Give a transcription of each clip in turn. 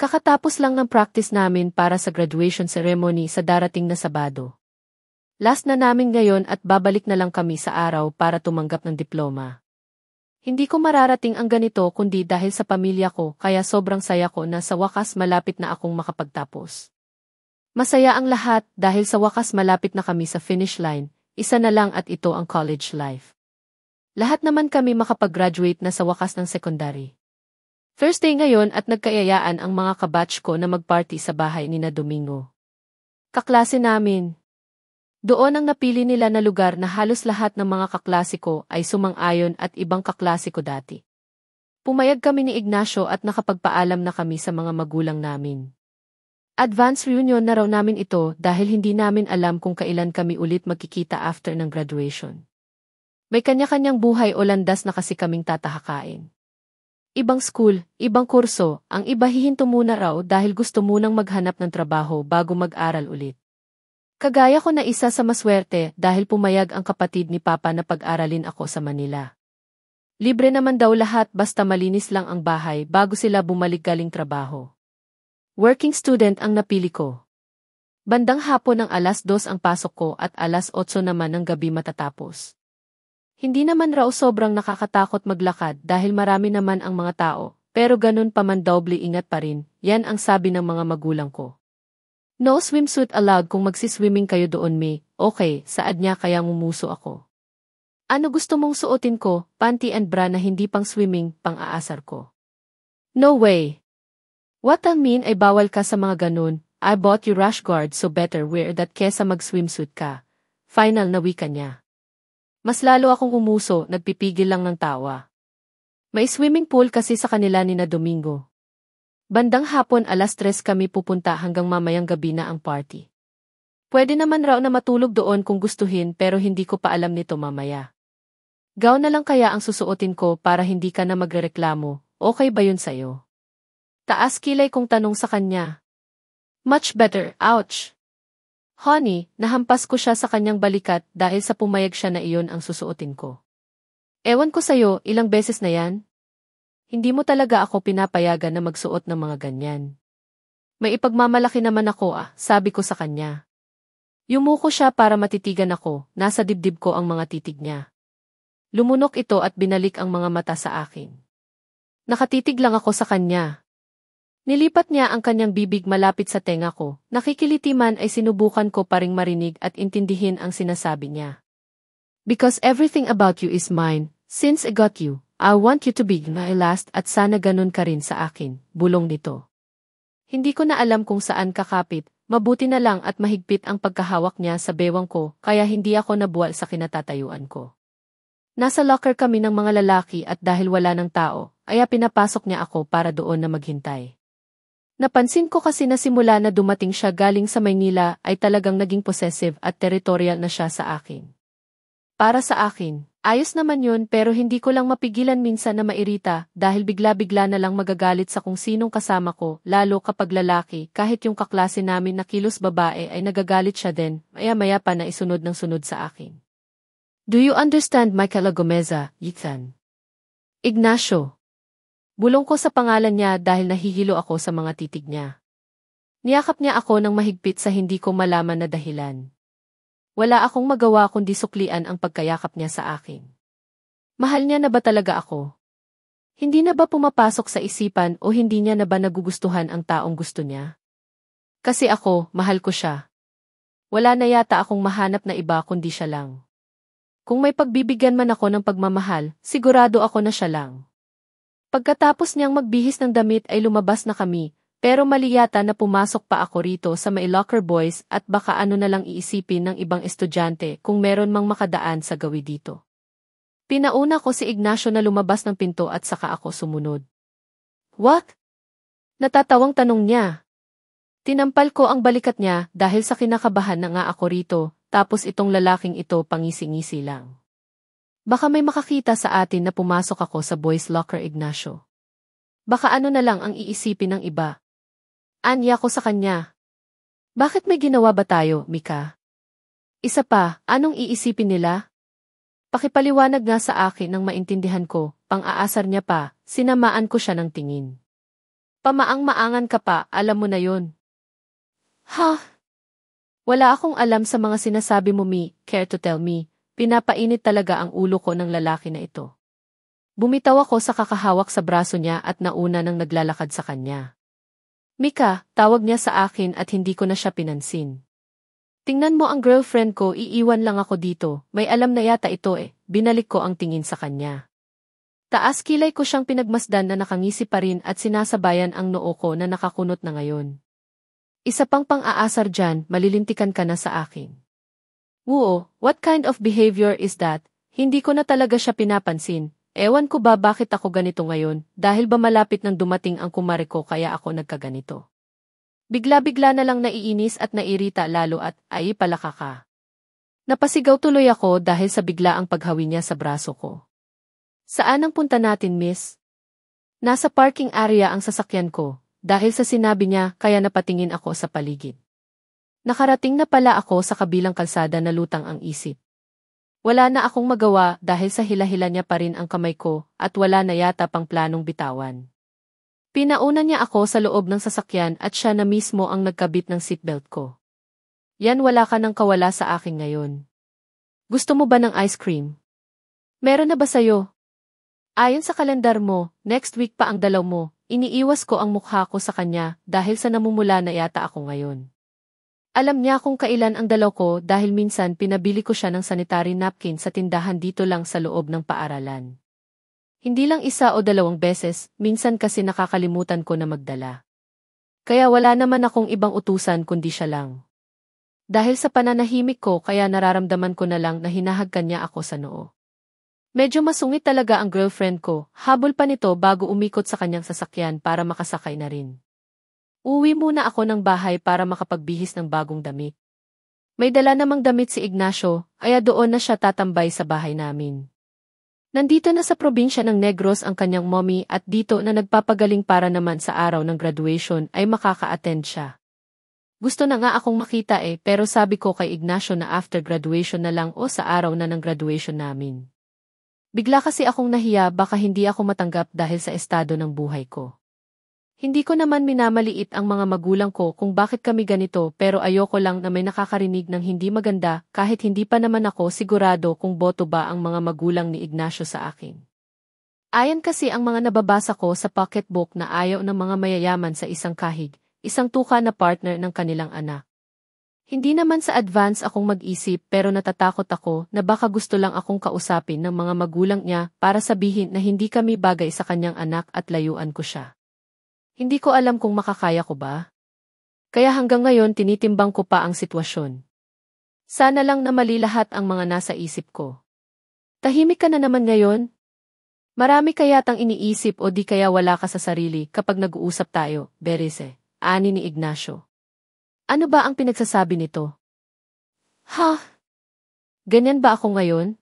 Kakatapos lang ng practice namin para sa graduation ceremony sa darating na Sabado. Last na namin ngayon at babalik na lang kami sa araw para tumanggap ng diploma. Hindi ko mararating ang ganito kundi dahil sa pamilya ko kaya sobrang saya ko na sa wakas malapit na akong makapagtapos. Masaya ang lahat dahil sa wakas malapit na kami sa finish line, isa na lang at ito ang college life. Lahat naman kami makapag-graduate na sa wakas ng secondary. Thursday ngayon at nagkayayaan ang mga kabatch ko na magparty sa bahay ni na Domingo. Kaklase namin. Doon ang napili nila na lugar na halos lahat ng mga kaklase ko ay sumang-ayon at ibang kaklase ko dati. Pumayag kami ni Ignacio at nakapagpaalam na kami sa mga magulang namin. Advance reunion na raw namin ito dahil hindi namin alam kung kailan kami ulit magkikita after ng graduation. May kanya-kanyang buhay o landas na kasi kaming tatahakain. Ibang school, ibang kurso, ang iba hihinto muna raw dahil gusto munang maghanap ng trabaho bago mag-aral ulit. Kagaya ko na isa sa maswerte dahil pumayag ang kapatid ni Papa na pag-aralin ako sa Manila. Libre naman daw lahat basta malinis lang ang bahay bago sila bumalik galing trabaho. Working student ang napili ko. Bandang hapon ng 2:00 ang pasok ko at 8:00 naman ng gabi matatapos. Hindi naman raw sobrang nakakatakot maglakad dahil marami naman ang mga tao, pero ganun pa man doble ingat pa rin, yan ang sabi ng mga magulang ko. No swimsuit allowed kung magsiswimming kayo doon okay, saad niya kaya ngumuso ako. Ano gusto mong suotin ko, panty and bra na hindi pang swimming, pang-aasar ko. No way. What I mean ay bawal ka sa mga ganun, I bought you rash guard so better wear that kesa mag-swimsuit ka. Final na wika niya. Mas lalo akong umuso, nagpipigil lang ng tawa. May swimming pool kasi sa kanila ni na Domingo. Bandang hapon 3:00 kami pupunta hanggang mamayang gabi na ang party. Pwede naman raw na matulog doon kung gustuhin pero hindi ko pa alam nito mamaya. Gown na lang kaya ang susuotin ko para hindi ka na magrereklamo, okay ba yun sayo? Taas kilay kong tanong sa kanya. Much better, ouch! Honey, nahampas ko siya sa kanyang balikat dahil sa pumayag siya na iyon ang susuotin ko. Ewan ko sayo, ilang beses na yan? Hindi mo talaga ako pinapayagan na magsuot ng mga ganyan. May ipagmamalaki naman ako sabi ko sa kanya. Yumuko siya para matitigan ako, nasa dibdib ko ang mga titig niya. Lumunok ito at binalik ang mga mata sa akin. Nakatitig lang ako sa kanya. Nilipat niya ang kanyang bibig malapit sa tenga ko, nakikiliti man ay sinubukan ko pa ring marinig at intindihin ang sinasabi niya. Because everything about you is mine, since I got you. I want you to be my last at sana ganun ka rin sa akin, bulong nito. Hindi ko na alam kung saan kakapit, mabuti na lang at mahigpit ang pagkahawak niya sa bewang ko kaya hindi ako nabuwal sa kinatatayuan ko. Nasa locker kami ng mga lalaki at dahil wala ng tao, ay pinapasok niya ako para doon na maghintay. Napansin ko kasi na simula na dumating siya galing sa Maynila ay talagang naging possessive at territorial na siya sa akin. Para sa akin, ayos naman yun pero hindi ko lang mapigilan minsan na mairita dahil bigla-bigla na lang magagalit sa kung sinong kasama ko, lalo kapag lalaki, kahit yung kaklase namin na kilos babae ay nagagalit siya din, maya-maya pa na isunod ng sunod sa akin. Do you understand Michaela Gomeza, Ethan? Ignacio. Bulong ko sa pangalan niya dahil nahihilo ako sa mga titig niya. Niyakap niya ako ng mahigpit sa hindi ko malaman na dahilan. Wala akong magawa kundi suklian ang pagkayakap niya sa akin. Mahal niya na ba talaga ako? Hindi na ba pumapasok sa isipan o hindi niya na ba nagugustuhan ang taong gusto niya? Kasi ako, mahal ko siya. Wala na yata akong mahanap na iba kundi siya lang. Kung may pagbibigyan man ako ng pagmamahal, sigurado ako na siya lang. Pagkatapos niyang magbihis ng damit ay lumabas na kami, pero mali yata na pumasok pa ako rito sa may locker boys at baka ano na lang iisipin ng ibang estudyante kung meron mang makadaan sa gawi dito. Pinauna ko si Ignacio na lumabas ng pinto at saka ako sumunod. What? Natatawang tanong niya. Tinampal ko ang balikat niya dahil sa kinakabahan na nga ako rito, tapos itong lalaking ito pangisi-ngisi lang. Baka may makakita sa atin na pumasok ako sa boys locker, Ignacio. Baka ano na lang ang iisipin ng iba. Anya ko sa kanya. Bakit may ginawa ba tayo, Mika? Isa pa, anong iisipin nila? Pakipaliwanag nga sa akin nang maintindihan ko, pang-aasar niya pa, sinamaan ko siya ng tingin. Pamaang-maangan ka pa, alam mo na yon. Ha? Wala akong alam sa mga sinasabi mo, care to tell me. Pinapainit talaga ang ulo ko ng lalaki na ito. Bumitaw ako sa kakahawak sa braso niya at nauna nang naglalakad sa kanya. Mika, tawag niya sa akin at hindi ko na siya pinansin. Tingnan mo ang girlfriend ko, iiwan lang ako dito, may alam na yata ito binalik ko ang tingin sa kanya. Taas kilay ko siyang pinagmasdan na nakangisi pa rin at sinasabayan ang noo ko na nakakunot na ngayon. Isa pang pang-aasar dyan, malilintikan ka na sa akin. Woo, what kind of behavior is that? Hindi ko na talaga siya pinapansin. Ewan ko ba bakit ako ganito ngayon, dahil ba malapit nang dumating ang kumare ko kaya ako nagkaganito. Bigla-bigla na lang naiinis at nairita lalo at ay palaka ka. Napasigaw tuloy ako dahil sa biglaang paghawi niya sa braso ko. Saan ang punta natin, miss? Nasa parking area ang sasakyan ko. Dahil sa sinabi niya, kaya napatingin ako sa paligid. Nakarating na pala ako sa kabilang kalsada na lutang ang isip. Wala na akong magawa dahil sa hila-hila niya pa rin ang kamay ko at wala na yata pang planong bitawan. Pinauna niya ako sa loob ng sasakyan at siya na mismo ang nagkabit ng seatbelt ko. Yan, wala ka nang kawala sa akin ngayon. Gusto mo ba ng ice cream? Meron na ba sayo? Ayon sa kalendar mo, next week pa ang dalaw mo. Iniiwas ko ang mukha ko sa kanya dahil sa namumula na yata ako ngayon. Alam niya kung kailan ang dalaw ko dahil minsan pinabili ko siya ng sanitary napkin sa tindahan dito lang sa loob ng paaralan. Hindi lang isa o dalawang beses, minsan kasi nakakalimutan ko na magdala. Kaya wala naman akong ibang utusan kundi siya lang. Dahil sa pananahimik ko kaya nararamdaman ko na lang na hinahagkan niya ako sa noo. Medyo masungit talaga ang girlfriend ko, habol pa nito bago umikot sa kanyang sasakyan para makasakay na rin. Uwi muna ako ng bahay para makapagbihis ng bagong damit. May dala namang damit si Ignacio, kaya doon na siya tatambay sa bahay namin. Nandito na sa probinsya ng Negros ang kanyang mommy at dito na nagpapagaling para naman sa araw ng graduation ay makaka-attend siya. Gusto na nga akong makita pero sabi ko kay Ignacio na after graduation na lang o sa araw na ng graduation namin. Bigla kasi akong nahiya baka hindi ako matanggap dahil sa estado ng buhay ko. Hindi ko naman minamaliit ang mga magulang ko kung bakit kami ganito pero ayoko lang na may nakakarinig ng hindi maganda kahit hindi pa naman ako sigurado kung boto ba ang mga magulang ni Ignacio sa akin. Ayan kasi ang mga nababasa ko sa pocketbook na ayaw ng mga mayayaman sa isang kahig, isang tuka na partner ng kanilang anak. Hindi naman sa advance akong mag-isip pero natatakot ako na baka gusto lang akong kausapin ng mga magulang niya para sabihin na hindi kami bagay sa kanyang anak at layuan ko siya. Hindi ko alam kung makakaya ko ba. Kaya hanggang ngayon tinitimbang ko pa ang sitwasyon. Sana lang na mali lahat ang mga nasa isip ko. Tahimik ka na naman ngayon? Marami kayatang iniisip o di kaya wala ka sa sarili kapag nag-uusap tayo, Berese, ani ni Ignacio. Ano ba ang pinagsasabi nito? Ha? Ganyan ba ako ngayon?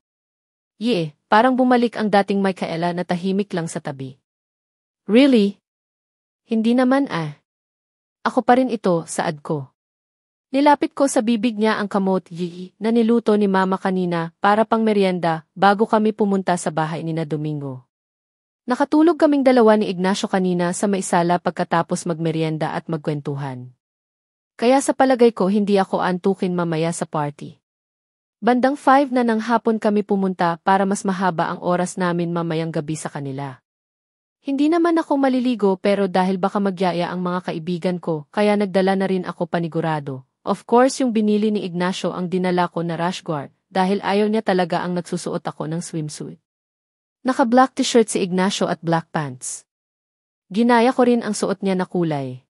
Parang bumalik ang dating Micaela na tahimik lang sa tabi. Really? Hindi naman Ako pa rin ito, saad ko. Nilapit ko sa bibig niya ang kamot na niluto ni Mama kanina para pang merienda bago kami pumunta sa bahay ni na Domingo. Nakatulog kaming dalawa ni Ignacio kanina sa may sala pagkatapos magmerienda at magkwentuhan. Kaya sa palagay ko hindi ako antukin mamaya sa party. Bandang 5 na ng hapon kami pumunta para mas mahaba ang oras namin mamayang gabi sa kanila. Hindi naman ako maliligo pero dahil baka magyaya ang mga kaibigan ko kaya nagdala na rin ako panigurado. Of course yung binili ni Ignacio ang dinala ko na rash guard dahil ayaw niya talaga ang nagsusuot ako ng swimsuit. Naka-black t-shirt si Ignacio at black pants. Ginaya ko rin ang suot niya na kulay.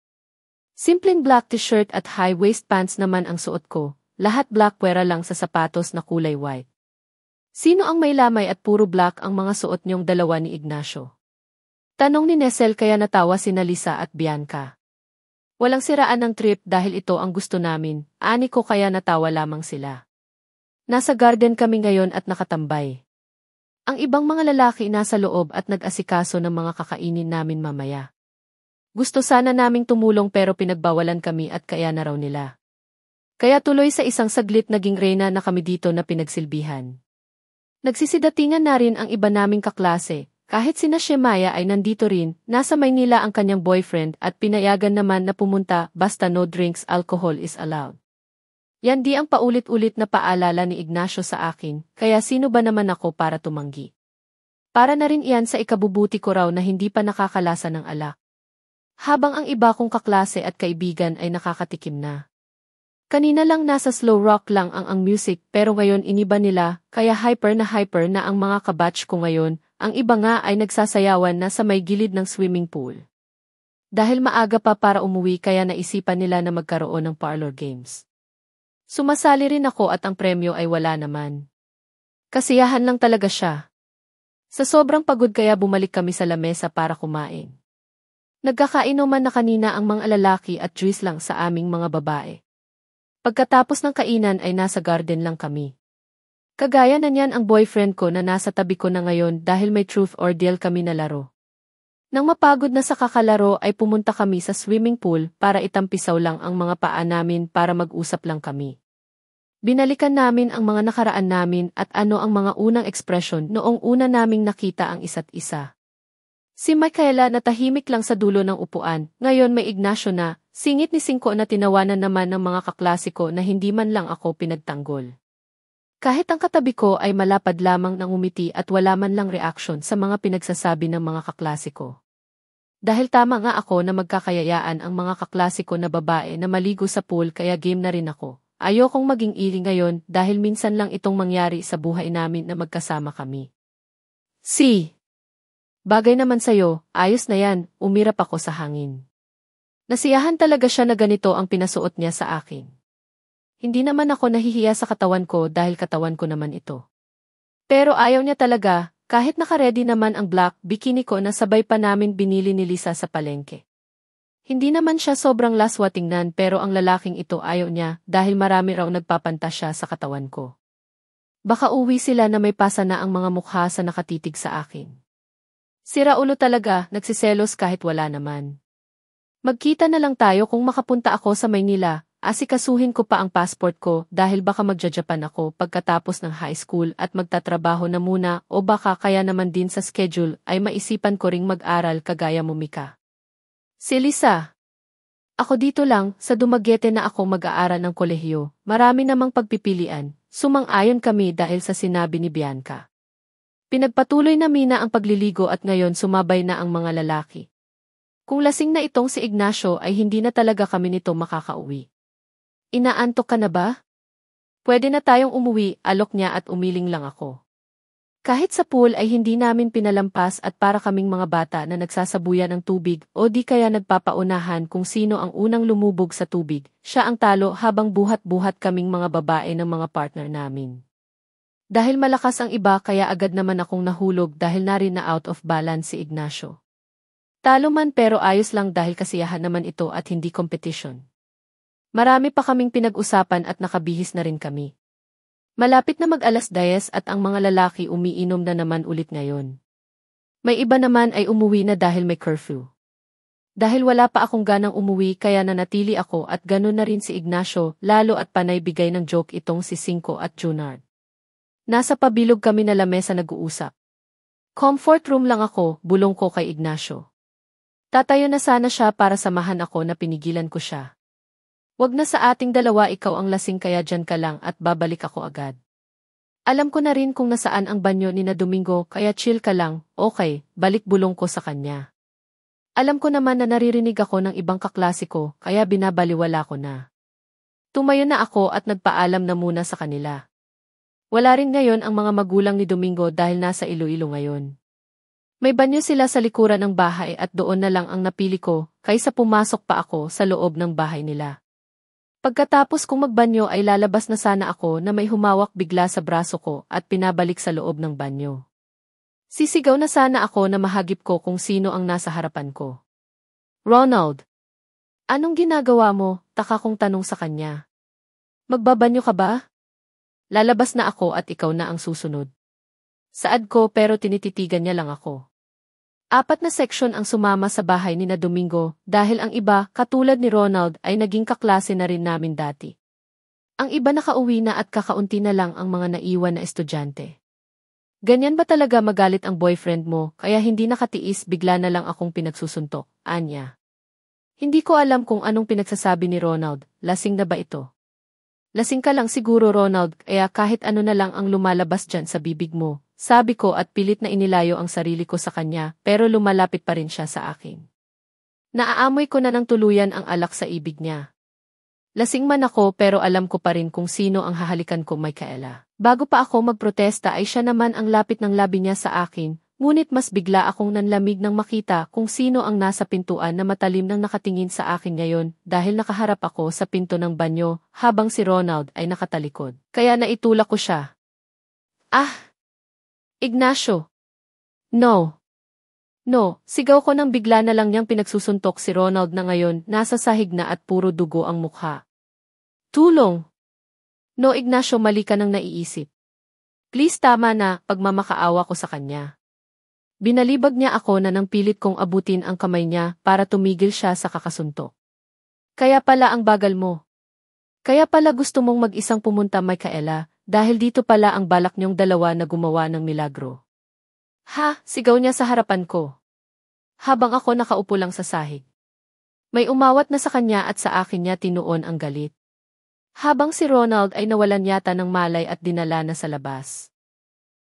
Simpleng black t-shirt at high-waist pants naman ang suot ko, lahat black puwera lang sa sapatos na kulay white. Sino ang may lamay at puro black ang mga suot niyong dalawa ni Ignacio? Tanong ni Nesel kaya natawa sina Lisa at Bianca. Walang siraan ng trip dahil ito ang gusto namin, ani ko kaya natawa lamang sila. Nasa garden kami ngayon at nakatambay. Ang ibang mga lalaki nasa loob at nag-asikaso ng mga kakainin namin mamaya. Gusto sana naming tumulong pero pinagbawalan kami at kaya na raw nila. Kaya tuloy sa isang saglit naging reyna na kami dito na pinagsilbihan. Nagsisidatingan na rin ang iba naming kaklase, Kahit sina Shemaya ay nandito rin, nasa Maynila ang kanyang boyfriend at pinayagan naman na pumunta basta no drinks, alcohol is allowed. Yan di ang paulit-ulit na paalala ni Ignacio sa akin, kaya sino ba naman ako para tumanggi? Para na rin iyan sa ikabubuti ko raw na hindi pa nakakalasa ng alak. Habang ang iba kong kaklase at kaibigan ay nakakatikim na. Kanina lang nasa slow rock lang ang music pero ngayon iniba nila, kaya hyper na ang mga kabatch ko ngayon, ang iba nga ay nagsasayawan na sa may gilid ng swimming pool. Dahil maaga pa para umuwi kaya naisipan nila na magkaroon ng parlor games. Sumasali rin ako at ang premyo ay wala naman. Kasiyahan lang talaga siya. Sa sobrang pagod kaya bumalik kami sa lamesa para kumain. Nagkakainuman na kanina ang mga lalaki at juice lang sa aming mga babae. Pagkatapos ng kainan ay nasa garden lang kami. Kagaya na niyan ang boyfriend ko na nasa tabi ko na ngayon dahil may truth or dare kami na laro. Nang mapagod na sa kakalaro ay pumunta kami sa swimming pool para itampisaw lang ang mga paa namin para mag-usap lang kami. Binalikan namin ang mga nakaraan namin at ano ang mga unang ekspresyon noong una naming nakita ang isa't isa. Si Michaela na tahimik lang sa dulo ng upuan, ngayon may Ignacio na, singit ni Singko na tinawanan naman ng mga kaklasiko na hindi man lang ako pinagtanggol. Kahit ang katabi ko ay malapad lamang ng umiti at wala man lang reaksyon sa mga pinagsasabi ng mga kaklasiko. Dahil tama nga ako na magkakayayaan ang mga kaklasiko na babae na maligo sa pool kaya game na rin ako. Ayokong maging iri ngayon dahil minsan lang itong mangyari sa buhay namin na magkasama kami. Bagay naman sa'yo, ayos na yan, umirap ako sa hangin. Nasiyahan talaga siya na ganito ang pinasuot niya sa akin. Hindi naman ako nahihiya sa katawan ko dahil katawan ko naman ito. Pero ayaw niya talaga, kahit nakaredy naman ang black bikini ko na sabay pa namin binili ni Lisa sa palengke. Hindi naman siya sobrang laswa tingnan pero ang lalaking ito ayaw niya dahil marami raw nagpapantasya sa katawan ko. Baka uwi sila na may pasa na ang mga mukha sa nakatitig sa akin. Sira ulo talaga, nagsiselos kahit wala naman. Magkita na lang tayo kung makapunta ako sa Maynila, asikasuhin ko pa ang passport ko dahil baka magja-Japan ako pagkatapos ng high school at magtatrabaho na muna o baka kaya naman din sa schedule ay maisipan ko ring mag-aral kagaya mo Mika. Si Lisa. Ako dito lang, sa Dumaguete na ako mag-aaral ng kolehiyo, marami namang pagpipilian, sumang-ayon kami dahil sa sinabi ni Bianca. Pinagpatuloy na Mina ang pagliligo at ngayon sumabay na ang mga lalaki. Kung lasing na itong si Ignacio ay hindi na talaga kami nito makakauwi. Inaantok ka na ba? Pwede na tayong umuwi, alok niya at umiling lang ako. Kahit sa pool ay hindi namin pinalampas at para kaming mga bata na nagsasabuyan ng tubig o di kaya nagpapaunahan kung sino ang unang lumubog sa tubig, siya ang talo habang buhat-buhat kaming mga babae ng mga partner namin. Dahil malakas ang iba kaya agad naman akong nahulog dahil narin na out of balance si Ignacio. Talo man pero ayos lang dahil kasiyahan naman ito at hindi competition. Marami pa kaming pinag-usapan at nakabihis na rin kami. Malapit na mag-alas 10 at ang mga lalaki umiinom na naman ulit ngayon. May iba naman ay umuwi na dahil may curfew. Dahil wala pa akong ganang umuwi kaya nanatili ako at gano'n na rin si Ignacio lalo at panay bigay ng joke itong si Cinco at Junard. Nasa pabilog kami na lamesa nag-uusap. Comfort room lang ako, bulong ko kay Ignacio. Tatayo na sana siya para samahan ako na pinigilan ko siya. Wag na sa ating dalawa ikaw ang lasing kaya dyan ka lang at babalik ako agad. Alam ko na rin kung nasaan ang banyo ni na Domingo kaya chill ka lang, okay, balik bulong ko sa kanya. Alam ko naman na naririnig ako ng ibang kaklase ko kaya binabaliwala ko na. Tumayo na ako at nagpaalam na muna sa kanila. Wala rin ngayon ang mga magulang ni Domingo dahil nasa Iloilo ngayon. May banyo sila sa likuran ng bahay at doon na lang ang napili ko kaysa pumasok pa ako sa loob ng bahay nila. Pagkatapos kong magbanyo ay lalabas na sana ako na may humawak bigla sa braso ko at pinabalik sa loob ng banyo. Sisigaw na sana ako na mahagip ko kung sino ang nasa harapan ko. Ronald! Anong ginagawa mo? Taka kong tanong sa kanya. Magbabanyo ka ba? Lalabas na ako at ikaw na ang susunod. Saad ko pero tinititigan niya lang ako. 4 na seksyon ang sumama sa bahay ni na Domingo dahil ang iba, katulad ni Ronald, ay naging kaklase na rin namin dati. Ang iba nakauwi na at kakaunti na lang ang mga naiwan na estudyante. Ganyan ba talaga magalit ang boyfriend mo, kaya hindi nakatiis bigla na lang akong pinagsusuntok, Anya? Hindi ko alam kung anong pinagsasabi ni Ronald, lasing na ba ito? Lasing ka lang siguro Ronald, kaya kahit ano na lang ang lumalabas dyan sa bibig mo, sabi ko at pilit na inilayo ang sarili ko sa kanya, pero lumalapit pa rin siya sa akin. Naaamoy ko na ng tuluyan ang alak sa ibig niya. Lasing man ako pero alam ko pa rin kung sino ang hahalikan ko, Micaela. Bago pa ako magprotesta ay siya naman ang lapit ng labi niya sa akin, ngunit mas bigla akong nanlamig nang makita kung sino ang nasa pintuan na matalim nang nakatingin sa akin ngayon dahil nakaharap ako sa pinto ng banyo habang si Ronald ay nakatalikod. Kaya naitulak ko siya. Ah! Ignacio! No! No! Sigaw ko nang bigla na lang niyang pinagsusuntok si Ronald na ngayon nasa sahig na at puro dugo ang mukha. Tulong! No Ignacio, mali ka nang naiisip. Please tama na, pagmamakaawa ko sa kanya. Binalibag niya ako na nang pilit kong abutin ang kamay niya para tumigil siya sa kakasuntok. Kaya pala ang bagal mo. Kaya pala gusto mong mag-isang pumunta, Micaela, dahil dito pala ang balak niyong dalawa na gumawa ng milagro. Ha, sigaw niya sa harapan ko. Habang ako nakaupo lang sa sahig. May umawat na sa kanya at sa akin niya tinuon ang galit. Habang si Ronald ay nawalan yata ng malay at dinala na sa labas.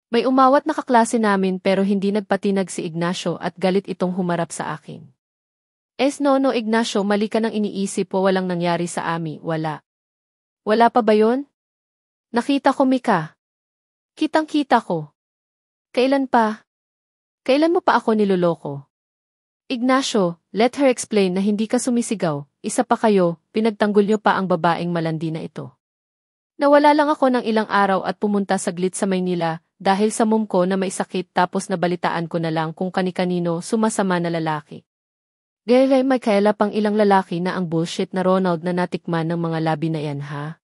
May umawat na kaklase namin pero hindi nagpatinag si Ignacio at galit itong humarap sa akin. No Ignacio, mali ka nang iniisip o walang nangyari sa amin, wala. Wala pa ba yon? Nakita ko, Mika. Kitang-kita ko. Kailan pa? Kailan mo pa ako niloloko? Ignacio, let her explain na hindi ka sumisigaw, isa pa kayo, pinagtanggol niyo pa ang babaeng malandi na ito. Nawala lang ako ng ilang araw at pumunta saglit sa Maynila dahil sa mom ko na may sakit tapos nabalitaan ko na lang kung kani-kanino sumasama na lalaki. Gaya Micaela, pang ilang lalaki na ang bullshit na Ronald na natikman ng mga labi na yan, ha?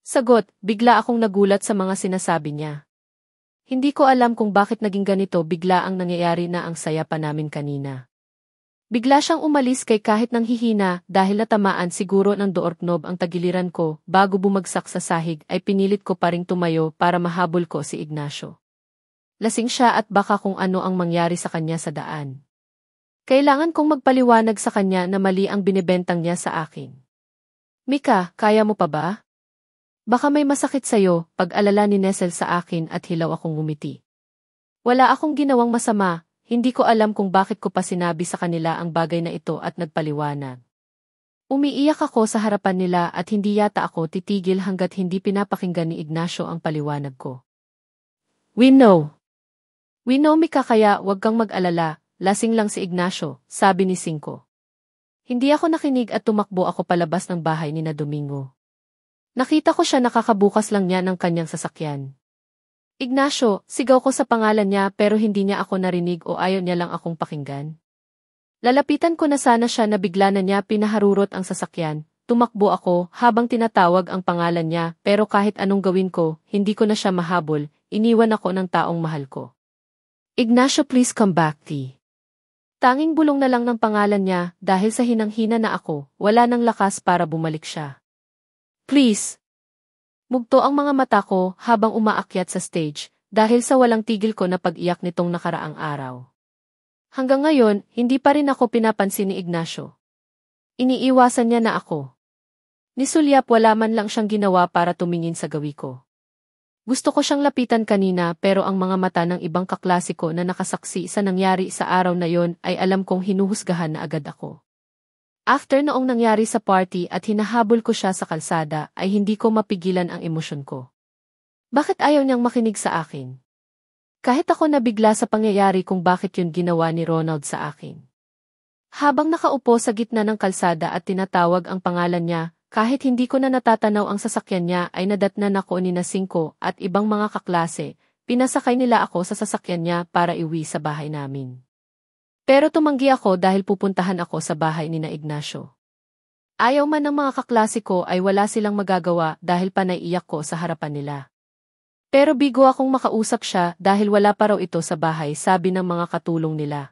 Sagot, bigla akong nagulat sa mga sinasabi niya. Hindi ko alam kung bakit naging ganito, bigla ang nangyayari na ang saya pa namin kanina. Bigla siyang umalis kay kahit nang hihina dahil natamaan siguro ng doorknob ang tagiliran ko bago bumagsak sa sahig ay pinilit ko pa ring tumayo para mahabol ko si Ignacio. Lasing siya at baka kung ano ang mangyari sa kanya sa daan. Kailangan kong magpaliwanag sa kanya na mali ang binibentang niya sa akin. Mika, kaya mo pa ba? Baka may masakit sa'yo, pag-alala ni Nesel sa akin at hilaw akong ngumiti. Wala akong ginawang masama. Hindi ko alam kung bakit ko pa sinabi sa kanila ang bagay na ito at nagpaliwanag. Umiiyak ako sa harapan nila at hindi yata ako titigil hanggat hindi pinapakinggan ni Ignacio ang paliwanag ko. We know, Mika, kaya wag kang mag-alala, lasing lang si Ignacio, sabi ni Cinco. Hindi ako nakinig at tumakbo ako palabas ng bahay ni na Domingo. Nakita ko siya nakakabukas lang niya ng kanyang sasakyan. Ignacio, sigaw ko sa pangalan niya pero hindi niya ako narinig o ayaw niya lang akong pakinggan. Lalapitan ko na sana siya na bigla na niya pinaharurot ang sasakyan. Tumakbo ako habang tinatawag ang pangalan niya pero kahit anong gawin ko, hindi ko na siya mahabol, iniwan ako ng taong mahal ko. Ignacio, please come back, T. Tanging bulong na lang ng pangalan niya dahil sa hinang-hina na ako, wala nang lakas para bumalik siya. Please. Mugto ang mga mata ko habang umaakyat sa stage dahil sa walang tigil ko na pag-iyak nitong nakaraang araw. Hanggang ngayon, hindi pa rin ako pinapansin ni Ignacio. Iniiwasan niya na ako. Ni Sulyap wala man lang siyang ginawa para tumingin sa gawi ko. Gusto ko siyang lapitan kanina pero ang mga mata ng ibang kaklase ko na nakasaksi sa nangyari sa araw na yon ay alam kong hinuhusgahan na agad ako. After noong nangyari sa party at hinahabol ko siya sa kalsada ay hindi ko mapigilan ang emosyon ko. Bakit ayaw niyang makinig sa akin? Kahit ako nabigla sa pangyayari kung bakit yun ginawa ni Ronald sa akin. Habang nakaupo sa gitna ng kalsada at tinatawag ang pangalan niya, kahit hindi ko na natatanaw ang sasakyan niya ay nadatnan ako ni na Cinco at ibang mga kaklase, pinasakay nila ako sa sasakyan niya para iwi sa bahay namin. Pero tumanggi ako dahil pupuntahan ako sa bahay ni na Ignacio. Ayaw man ng mga kaklase ko ay wala silang magagawa dahil panaiiyak ko sa harapan nila. Pero bigo akong makausap siya dahil wala pa raw ito sa bahay, sabi ng mga katulong nila.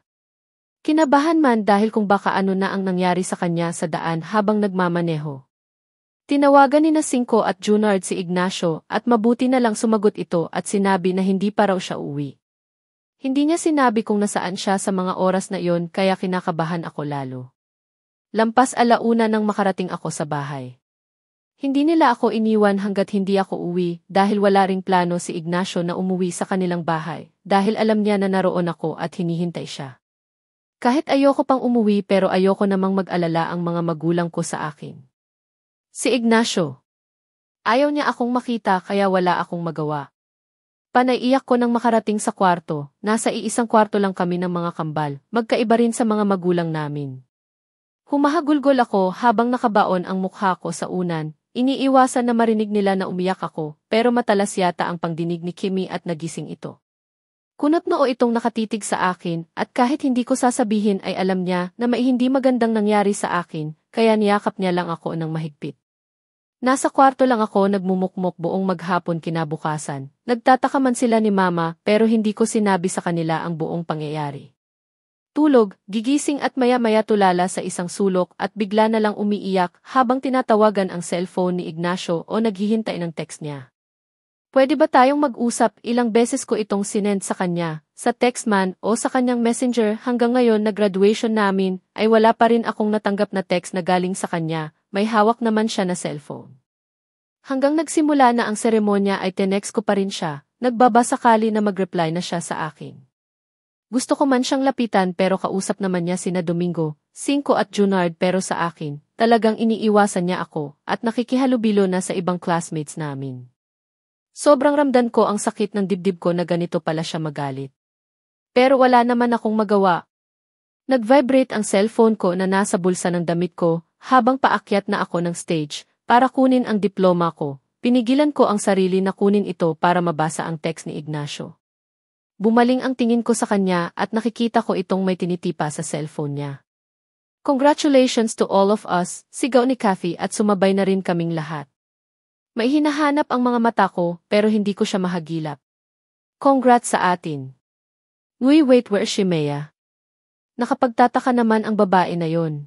Kinabahan man dahil kung baka ano na ang nangyari sa kanya sa daan habang nagmamaneho. Tinawagan ni Cinco at Junard si Ignacio at mabuti na lang sumagot ito at sinabi na hindi pa raw siya uwi. Hindi niya sinabi kung nasaan siya sa mga oras na iyon kaya kinakabahan ako lalo. Lampas 1:00 nang makarating ako sa bahay. Hindi nila ako iniwan hanggat hindi ako uwi dahil wala ring plano si Ignacio na umuwi sa kanilang bahay dahil alam niya na naroon ako at hinihintay siya. Kahit ayoko pang umuwi pero ayoko namang mag-alala ang mga magulang ko sa akin. Si Ignacio. Ayaw niya akong makita kaya wala akong magawa. Panaiiyak ko nang makarating sa kwarto, nasa iisang kwarto lang kami ng mga kambal, magkaiba rin sa mga magulang namin. Humahagulgol ako habang nakabaon ang mukha ko sa unan, iniiwasan na marinig nila na umiyak ako, pero matalas yata ang pangdinig ni Kimmy at nagising ito. Kunot noo itong nakatitig sa akin at kahit hindi ko sasabihin ay alam niya na may hindi magandang nangyari sa akin, kaya niyakap niya lang ako ng mahigpit. Nasa kwarto lang ako nagmumukmok buong maghapon kinabukasan. Nagtataka man sila ni Mama pero hindi ko sinabi sa kanila ang buong pangyayari. Tulog, gigising at maya-maya tulala sa isang sulok at bigla na lang umiiyak habang tinatawagan ang cellphone ni Ignacio o naghihintay ng text niya. Pwede ba tayong mag-usap? Ilang beses ko itong sinend sa kanya, sa text man o sa kanyang messenger hanggang ngayon na graduation namin ay wala pa rin akong natanggap na text na galing sa kanya. May hawak naman siya na cellphone. Hanggang nagsimula na ang seremonya ay tinext ko pa rin siya, nagbabasakali na mag-reply na siya sa akin. Gusto ko man siyang lapitan pero kausap naman niya sina Domingo, Cinco at Junard pero sa akin, talagang iniiwasan niya ako at nakikihalubilo na sa ibang classmates namin. Sobrang ramdam ko ang sakit ng dibdib ko na ganito pala siya magalit. Pero wala naman akong magawa. Nag-vibrate ang cellphone ko na nasa bulsa ng damit ko, habang paakyat na ako ng stage, para kunin ang diploma ko, pinigilan ko ang sarili na kunin ito para mabasa ang text ni Ignacio. Bumaling ang tingin ko sa kanya at nakikita ko itong may tinitipa sa cellphone niya. Congratulations to all of us, sigaw ni Kathy at sumabay na rin kaming lahat. May hinahanap ang mga mata ko pero hindi ko siya mahagilap. Congrats sa atin. Wait, where's she, Maya? Nakapagtataka naman ang babae na yon.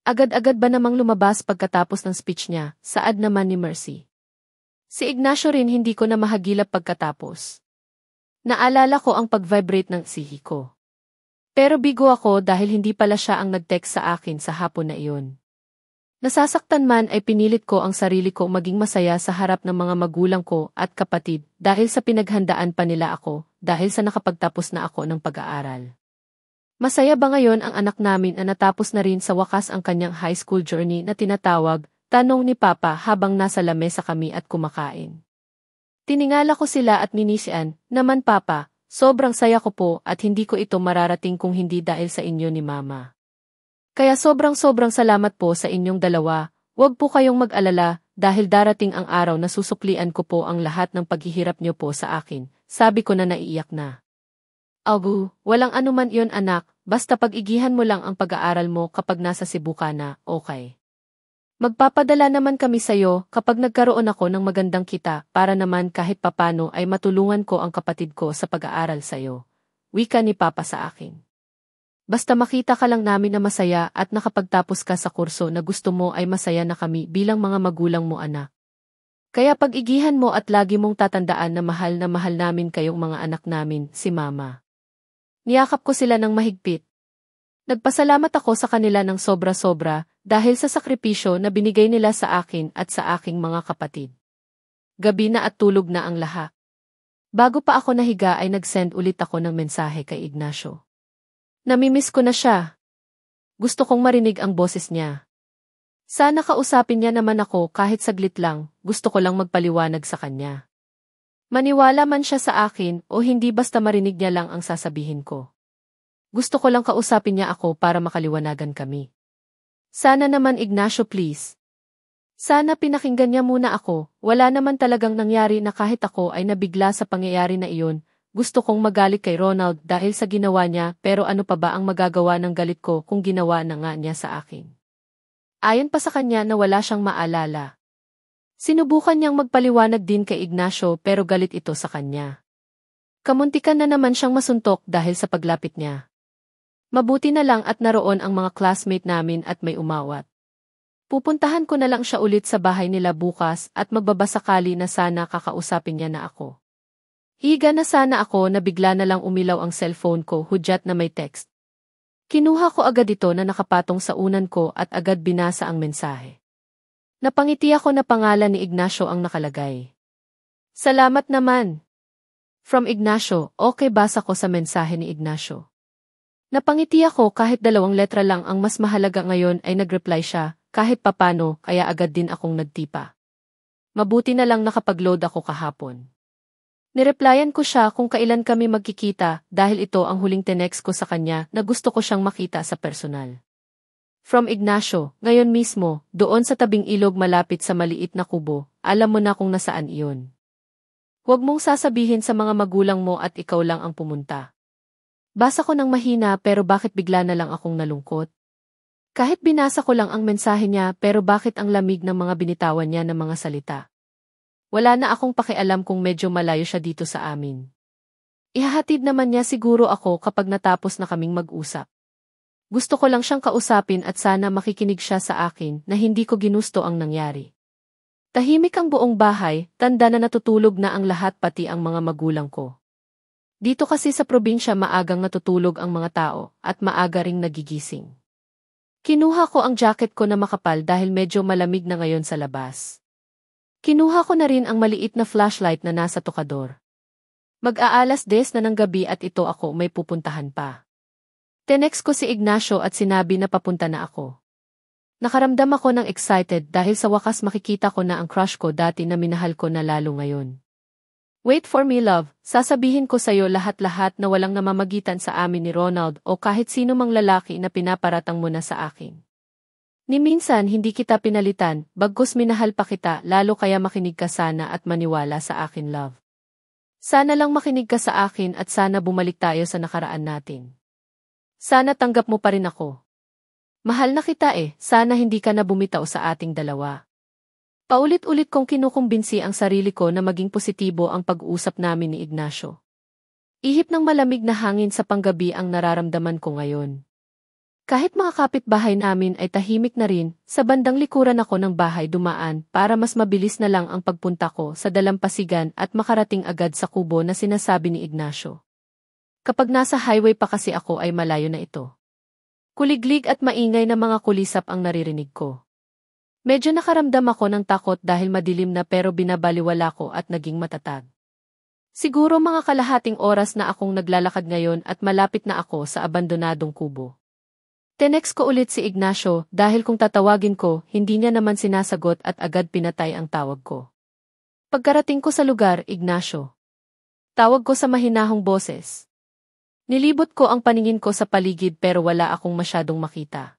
Agad-agad ba namang lumabas pagkatapos ng speech niya, saad naman ni Mercy. Si Ignacio rin hindi ko na mahagilap pagkatapos. Naalala ko ang pag-vibrate ng sihi ko. Pero bigo ako dahil hindi pala siya ang nag-text sa akin sa hapon na iyon. Nasasaktan man ay pinilit ko ang sarili ko maging masaya sa harap ng mga magulang ko at kapatid dahil sa pinaghandaan pa nila ako dahil sa nakapagtapos na ako ng pag-aaral. Masaya ba ngayon ang anak namin na natapos na rin sa wakas ang kanyang high school journey na tinatawag, tanong ni Papa habang nasa lamesa kami at kumakain. Tiningala ko sila at ninisian, naman Papa, sobrang saya ko po at hindi ko ito mararating kung hindi dahil sa inyo ni Mama. Kaya sobrang salamat po sa inyong dalawa, huwag po kayong mag-alala dahil darating ang araw na susuklian ko po ang lahat ng paghihirap niyo po sa akin, sabi ko na naiiyak na. Agu, walang anuman iyon anak, basta pag-igihan mo lang ang pag-aaral mo kapag nasa Cebu ka na, okay. Magpapadala naman kami sa'yo kapag nagkaroon ako ng magandang kita para naman kahit papano ay matulungan ko ang kapatid ko sa pag-aaral sa'yo. Wika ni Papa sa akin. Basta makita ka lang namin na masaya at nakapagtapos ka sa kurso na gusto mo ay masaya na kami bilang mga magulang mo anak. Kaya pag-igihan mo at lagi mong tatandaan na mahal namin kayong mga anak namin, si Mama. Niyakap ko sila ng mahigpit. Nagpasalamat ako sa kanila ng sobra-sobra dahil sa sakripisyo na binigay nila sa akin at sa aking mga kapatid. Gabi na at tulog na ang lahat. Bago pa ako nahiga ay nag-send ulit ako ng mensahe kay Ignacio. Namimiss ko na siya. Gusto kong marinig ang boses niya. Sana kausapin niya naman ako kahit saglit lang, gusto ko lang magpaliwanag sa kanya. Maniwala man siya sa akin o hindi basta marinig niya lang ang sasabihin ko. Gusto ko lang kausapin niya ako para makaliwanagan kami. Sana naman Ignacio please. Sana pinakinggan niya muna ako, wala naman talagang nangyari na kahit ako ay nabigla sa pangyayari na iyon. Gusto kong magalit kay Ronald dahil sa ginawa niya pero ano pa ba ang magagawa ng galit ko kung ginawa na nga niya sa akin. Ayon pa sa kanya na wala siyang maalala. Sinubukan niyang magpaliwanag din kay Ignacio pero galit ito sa kanya. Kamuntikan na naman siyang masuntok dahil sa paglapit niya. Mabuti na lang at naroon ang mga classmate namin at may umawat. Pupuntahan ko na lang siya ulit sa bahay nila bukas at magbabasakali na sana kakausapin niya na ako. Higa na sana ako na bigla na lang umilaw ang cellphone ko, hudyat na may text. Kinuha ko agad ito na nakapatong sa unan ko at agad binasa ang mensahe. Napangiti ako na pangalan ni Ignacio ang nakalagay. Salamat naman. From Ignacio, okay, basa ko sa mensahe ni Ignacio. Napangiti ako kahit 2 letra lang ang mas mahalaga ngayon ay nag-reply siya, kahit papano, kaya agad din akong nagtipa. Mabuti na lang nakapag-load ako kahapon. Nireplyan ko siya kung kailan kami magkikita dahil ito ang huling tenext ko sa kanya na gusto ko siyang makita sa personal. From Ignacio, ngayon mismo, doon sa tabing ilog malapit sa maliit na kubo, alam mo na kung nasaan iyon. Huwag mong sasabihin sa mga magulang mo at ikaw lang ang pumunta. Basa ko ng mahina pero bakit bigla na lang akong nalungkot? Kahit binasa ko lang ang mensahe niya pero bakit ang lamig ng mga binitawan niya ng mga salita? Wala na akong pakialam kung medyo malayo siya dito sa amin. Ihahatid naman niya siguro ako kapag natapos na kaming mag-usap. Gusto ko lang siyang kausapin at sana makikinig siya sa akin na hindi ko ginusto ang nangyari. Tahimik ang buong bahay, tanda na natutulog na ang lahat pati ang mga magulang ko. Dito kasi sa probinsya maagang natutulog ang mga tao at maaga ring nagigising. Kinuha ko ang jacket ko na makapal dahil medyo malamig na ngayon sa labas. Kinuha ko na rin ang maliit na flashlight na nasa tokador. Mag-aalas 10 na ng gabi at ito ako may pupuntahan pa. Tenext ko si Ignacio at sinabi na papunta na ako. Nakaramdam ako ng excited dahil sa wakas makikita ko na ang crush ko dati na minahal ko na lalo ngayon. Wait for me, love, sasabihin ko sa'yo lahat-lahat na walang namamagitan sa amin ni Ronald o kahit sino mang lalaki na pinaparatang mo na sa akin. Ni minsan hindi kita pinalitan, bagkus minahal pa kita, lalo kaya makinig ka sana at maniwala sa akin, love. Sana lang makinig ka sa akin at sana bumalik tayo sa nakaraan natin. Sana tanggap mo pa rin ako. Mahal na kita sana hindi ka na bumitaw sa ating dalawa. Paulit-ulit kong kinukumbinsi ang sarili ko na maging positibo ang pag-uusap namin ni Ignacio. Ihip ng malamig na hangin sa panggabi ang nararamdaman ko ngayon. Kahit mga kapitbahay namin ay tahimik na rin, sa bandang likuran ako ng bahay dumaan para mas mabilis na lang ang pagpunta ko sa dalampasigan at makarating agad sa kubo na sinasabi ni Ignacio. Kapag nasa highway pa kasi ako ay malayo na ito. Kuliglig at maingay na mga kulisap ang naririnig ko. Medyo nakaramdam ako ng takot dahil madilim na pero binabaliwala ko at naging matatag. Siguro mga kalahating oras na akong naglalakad ngayon at malapit na ako sa abandonadong kubo. Tenext ko ulit si Ignacio dahil kung tatawagin ko, hindi niya naman sinasagot at agad pinatay ang tawag ko. Pagkarating ko sa lugar, Ignacio. Tawag ko sa mahinahong boses. Nilibot ko ang paningin ko sa paligid pero wala akong masyadong makita.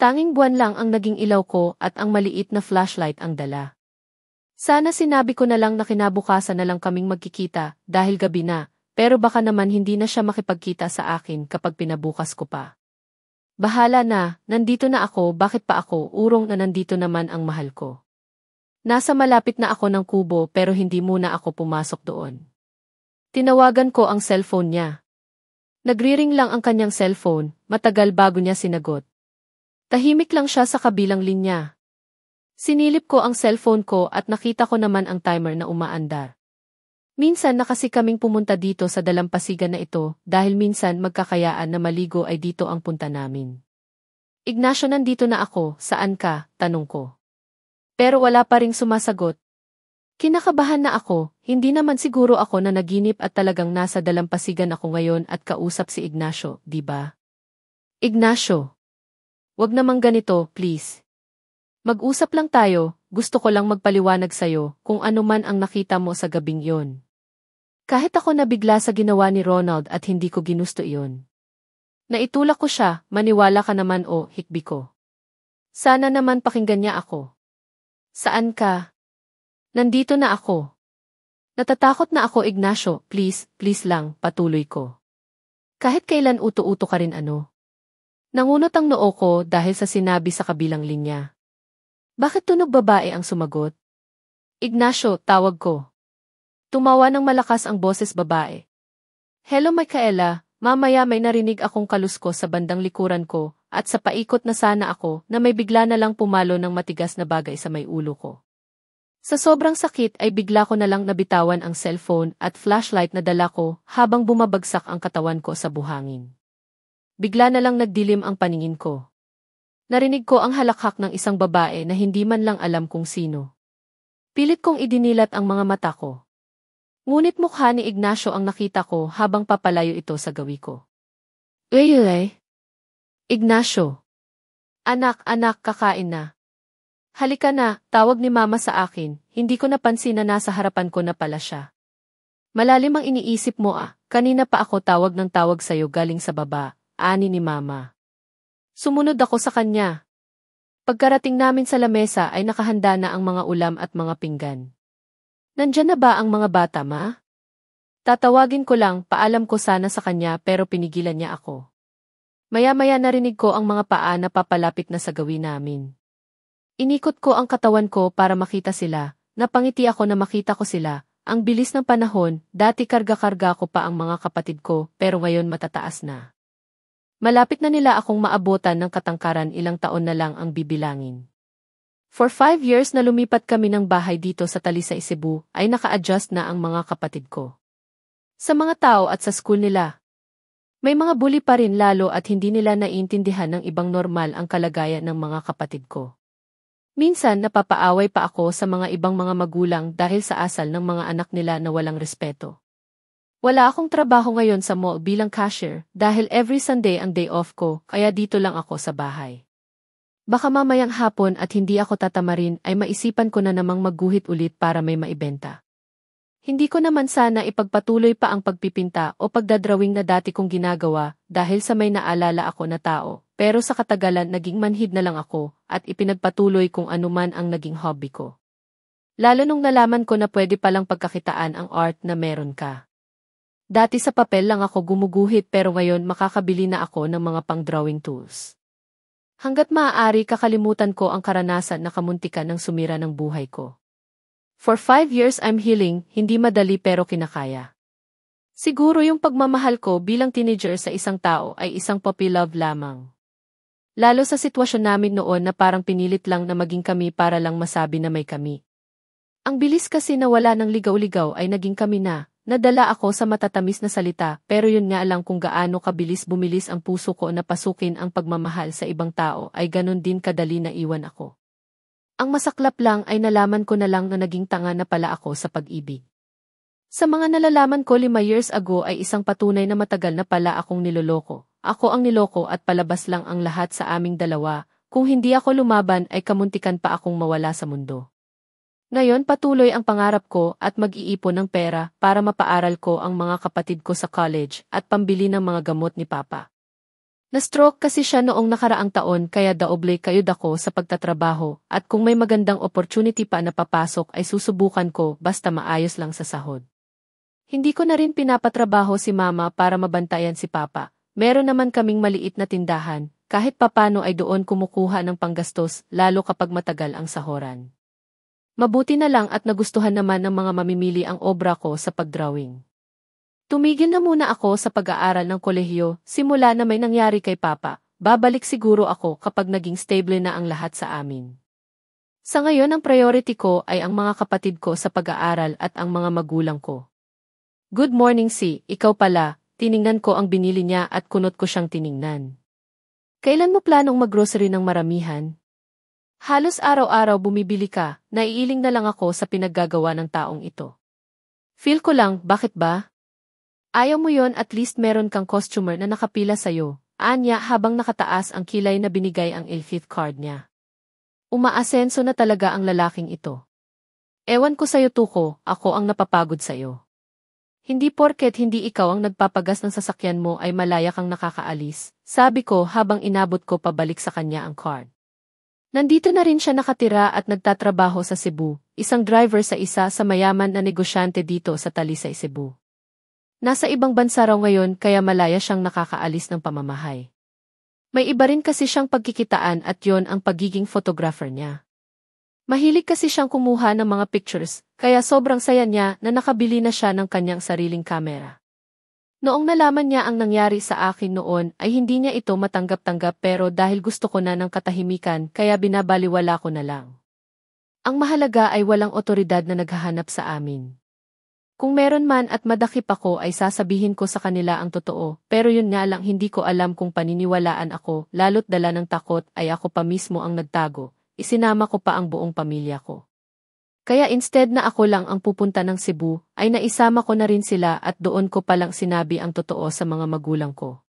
Tanging buwan lang ang naging ilaw ko at ang maliit na flashlight ang dala. Sana sinabi ko na lang na kinabukasan na lang kaming magkikita dahil gabi na, pero baka naman hindi na siya makipagkita sa akin kapag pinabukas ko pa. Bahala na, nandito na ako, bakit pa ako, urong na nandito naman ang mahal ko. Nasa malapit na ako ng kubo pero hindi muna ako pumasok doon. Tinawagan ko ang cellphone niya. Nagriring lang ang kanyang cellphone, matagal bago niya sinagot. Tahimik lang siya sa kabilang linya. Sinilip ko ang cellphone ko at nakita ko naman ang timer na umaandar. Minsan na kasi kaming pumunta dito sa dalampasigan na ito dahil minsan magkakayaan na maligo ay dito ang punta namin. Ignacio, nandito na ako, saan ka? Tanong ko. Pero wala pa ring sumasagot. Kinakabahan na ako, hindi naman siguro ako na naginip at talagang nasa dalampasigan ako ngayon at kausap si Ignacio, di ba? Ignacio. Wag namang ganito, please. Mag-usap lang tayo, gusto ko lang magpaliwanag sa'yo kung ano man ang nakita mo sa gabing yon. Kahit ako nabigla sa ginawa ni Ronald at hindi ko ginusto iyon. Naitulak ko siya, maniwala ka naman o hikbi ko. Sana naman pakinggan niya ako. Saan ka? Nandito na ako. Natatakot na ako, Ignacio, please lang, patuloy ko. Kahit kailan uto-uto ka rin ano. Nangunot ang noo ko dahil sa sinabi sa kabilang linya. Bakit tunog babae ang sumagot? Ignacio, tawag ko. Tumawa ng malakas ang boses babae. Hello Micaela, mamaya may narinig akong kaluskos sa bandang likuran ko, at sa paikot na sana ako na may bigla na lang pumalo ng matigas na bagay sa may ulo ko. Sa sobrang sakit ay bigla ko na lang nabitawan ang cellphone at flashlight na dala ko habang bumabagsak ang katawan ko sa buhangin. Bigla na lang nagdilim ang paningin ko. Narinig ko ang halakhak ng isang babae na hindi man lang alam kung sino. Pilit kong idinilat ang mga mata ko. Ngunit mukha ni Ignacio ang nakita ko habang papalayo ito sa gawi ko. Uy, Ignacio. Anak, kakain na. Halika na, tawag ni mama sa akin, hindi ko napansin na nasa harapan ko na pala siya. Malalim ang iniisip mo kanina pa ako tawag ng tawag sa'yo galing sa baba, ani ni mama. Sumunod ako sa kanya. Pagkarating namin sa lamesa ay nakahanda na ang mga ulam at mga pinggan. Nandyan na ba ang mga bata, ma? Tatawagin ko lang, paalam ko sana sa kanya pero pinigilan niya ako. Maya-maya narinig ko ang mga paa na papalapit na sa gawi namin. Inikot ko ang katawan ko para makita sila, napangiti ako na makita ko sila, ang bilis ng panahon, dati karga-karga ko pa ang mga kapatid ko pero ngayon matataas na. Malapit na nila akong maabotan ng katangkaran, ilang taon na lang ang bibilangin. For 5 years na lumipat kami ng bahay dito sa Talisay, Cebu, ay naka-adjust na ang mga kapatid ko. Sa mga tao at sa school nila. May mga bully pa rin lalo at hindi nila naiintindihan ng ibang normal ang kalagayan ng mga kapatid ko. Minsan napapaaway pa ako sa mga ibang mga magulang dahil sa asal ng mga anak nila na walang respeto. Wala akong trabaho ngayon sa mall bilang cashier dahil every Sunday ang day off ko kaya dito lang ako sa bahay. Baka mamayang hapon at hindi ako tatamarin ay maisipan ko na namang magguhit ulit para may maibenta. Hindi ko naman sana ipagpatuloy pa ang pagpipinta o pagdadrawing na dati kong ginagawa dahil sa may naalala ako na tao, pero sa katagalan naging manhid na lang ako at ipinagpatuloy kung anuman ang naging hobby ko. Lalo nung nalaman ko na pwede palang pagkakitaan ang art na meron ka. Dati sa papel lang ako gumuguhit pero ngayon makakabili na ako ng mga pang-drawing tools. Hanggat maaari kakalimutan ko ang karanasan na kamuntikan ng sumira ng buhay ko. For 5 years I'm healing, hindi madali pero kinakaya. Siguro yung pagmamahal ko bilang teenager sa isang tao ay isang puppy love lamang. Lalo sa sitwasyon namin noon na parang pinilit lang na maging kami para lang masabi na may kami. Ang bilis kasi na wala ng ligaw-ligaw ay naging kami na, nadala ako sa matatamis na salita pero yun nga lang kung gaano kabilis bumilis ang puso ko na pasukin ang pagmamahal sa ibang tao ay ganun din kadali na iwan ako. Ang masaklap lang ay nalaman ko na lang na naging tanga na pala ako sa pag-ibig. Sa mga nalalaman ko 5 years ago ay isang patunay na matagal na pala akong niloloko. Ako ang niloko at palabas lang ang lahat sa aming dalawa, kung hindi ako lumaban ay kamuntikan pa akong mawala sa mundo. Ngayon patuloy ang pangarap ko at mag-iipon ng pera para mapaaral ko ang mga kapatid ko sa college at pambili ng mga gamot ni Papa. Na-stroke kasi siya noong nakaraang taon kaya daoble kayod ako sa pagtatrabaho at kung may magandang opportunity pa na papasok ay susubukan ko basta maayos lang sa sahod. Hindi ko na rin pinapatrabaho si Mama para mabantayan si Papa. Meron naman kaming maliit na tindahan, kahit papano ay doon kumukuha ng panggastos lalo kapag matagal ang sahoran. Mabuti na lang at nagustuhan naman ng mga mamimili ang obra ko sa pagdrawing. Tumigil na muna ako sa pag-aaral ng kolehiyo, simula na may nangyari kay Papa, babalik siguro ako kapag naging stable na ang lahat sa amin. Sa ngayon ang priority ko ay ang mga kapatid ko sa pag-aaral at ang mga magulang ko. Good morning ikaw pala, tiningnan ko ang binili niya at kunot ko siyang tiningnan. Kailan mo planong maggrocery ng maramihan? Halos araw-araw bumibili ka, naiiling na lang ako sa pinaggagawa ng taong ito. Feel ko lang, bakit ba? Ayaw mo yon at least meron kang customer na nakapila sa'yo, anya habang nakataas ang kilay na binigay ang Elfith card niya. Umaasenso na talaga ang lalaking ito. Ewan ko sa'yo Tuko, ako ang napapagod sa'yo. Hindi porket hindi ikaw ang nagpapagas ng sasakyan mo ay malaya kang nakakaalis, sabi ko habang inabot ko pabalik sa kanya ang card. Nandito na rin siya nakatira at nagtatrabaho sa Cebu, isang driver sa isa sa mayaman na negosyante dito sa Talisay, Cebu. Nasa ibang bansa raw ngayon kaya malaya siyang nakakaalis ng pamamahay. May iba rin kasi siyang pagkikitaan at yon ang pagiging photographer niya. Mahilig kasi siyang kumuha ng mga pictures, kaya sobrang saya niya na nakabili na siya ng kanyang sariling kamera. Noong nalaman niya ang nangyari sa akin noon ay hindi niya ito matanggap-tanggap pero dahil gusto ko na ng katahimikan kaya binabaliwala ko na lang. Ang mahalaga ay walang otoridad na naghahanap sa amin. Kung meron man at madakip ako ay sasabihin ko sa kanila ang totoo pero yun nga lang hindi ko alam kung paniniwalaan ako lalo't dala ng takot ay ako pa mismo ang nagtago, isinama ko pa ang buong pamilya ko. Kaya instead na ako lang ang pupunta ng Cebu, ay naisama ko na rin sila at doon ko palang sinabi ang totoo sa mga magulang ko.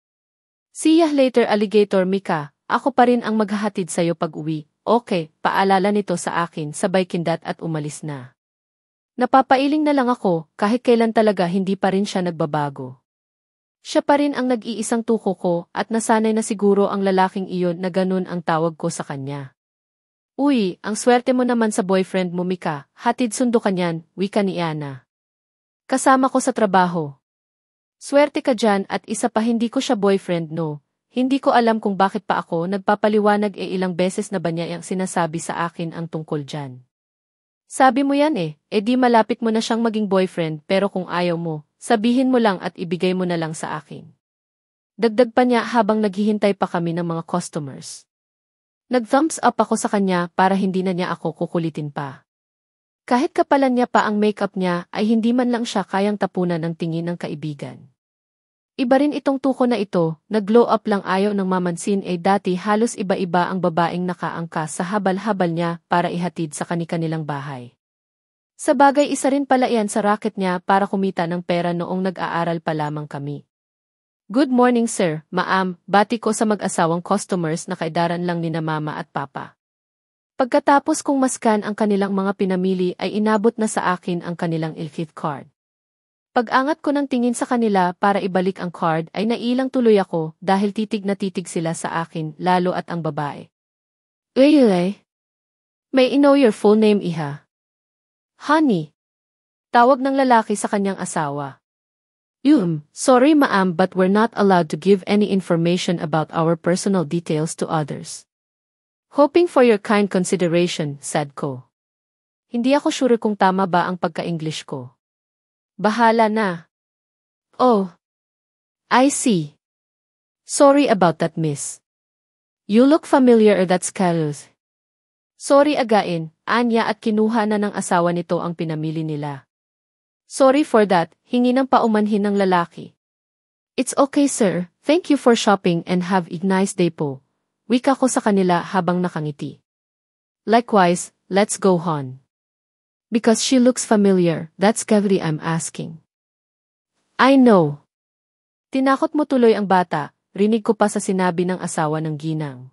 See ya later alligator Mika, ako pa rin ang maghahatid sa'yo pag-uwi. Okay, paalala nito sa akin sabay kindat at umalis na. Napapailing na lang ako, kahit kailan talaga hindi pa rin siya nagbabago. Siya pa rin ang nag-iisang tuko ko at nasanay na siguro ang lalaking iyon na ganun ang tawag ko sa kanya. Uy, ang swerte mo naman sa boyfriend mo Mika, hatid sundo ka niyan, wika ni Ana. Kasama ko sa trabaho. Swerte ka dyan at isa pa hindi ko siya boyfriend no, hindi ko alam kung bakit pa ako nagpapaliwanag ilang beses na ba niya ang sinasabi sa akin ang tungkol dyan. Sabi mo yan di malapit mo na siyang maging boyfriend pero kung ayaw mo, sabihin mo lang at ibigay mo na lang sa akin. Dagdag pa niya habang naghihintay pa kami ng mga customers. Nag-thumbs up ako sa kanya para hindi na niya ako kukulitin pa. Kahit kapalan niya pa ang makeup niya ay hindi man lang siya kayang tapunan ng tingin ng kaibigan. Iba rin itong tuko na ito, nag-glow up lang ayaw ng mamansin dati halos iba-iba ang babaeng nakaangkas sa habal-habal niya para ihatid sa kani-kanilang bahay. Sa bagay isa rin pala iyan sa racket niya para kumita ng pera noong nag-aaral pa lamang kami. Good morning sir, ma'am, bati ko sa mag-asawang customers na kaidaran lang nina mama at papa. Pagkatapos kong maskan ang kanilang mga pinamili ay inabot na sa akin ang kanilang gift card. Pag-angat ko ng tingin sa kanila para ibalik ang card ay nailang tuloy ako dahil titig na titig sila sa akin lalo at ang babae. Really? May I know your full name iha? Honey. Tawag ng lalaki sa kanyang asawa. Sorry ma'am but we're not allowed to give any information about our personal details to others. Hoping for your kind consideration, said ko. Hindi ako sure kung tama ba ang pagka-English ko. Bahala na. Oh. I see. Sorry about that miss. You look familiar that's Carlos. Sorry again, Anya at kinuha na ng asawa nito ang pinamili nila. Sorry for that, hingi ng paumanhin ng lalaki. It's okay sir, thank you for shopping and have a nice day po. Wika ko sa kanila habang nakangiti. Likewise, let's go hon. Because she looks familiar, that's Gavri I'm asking. I know. Tinakot mo tuloy ang bata, rinig ko pa sa sinabi ng asawa ng ginang.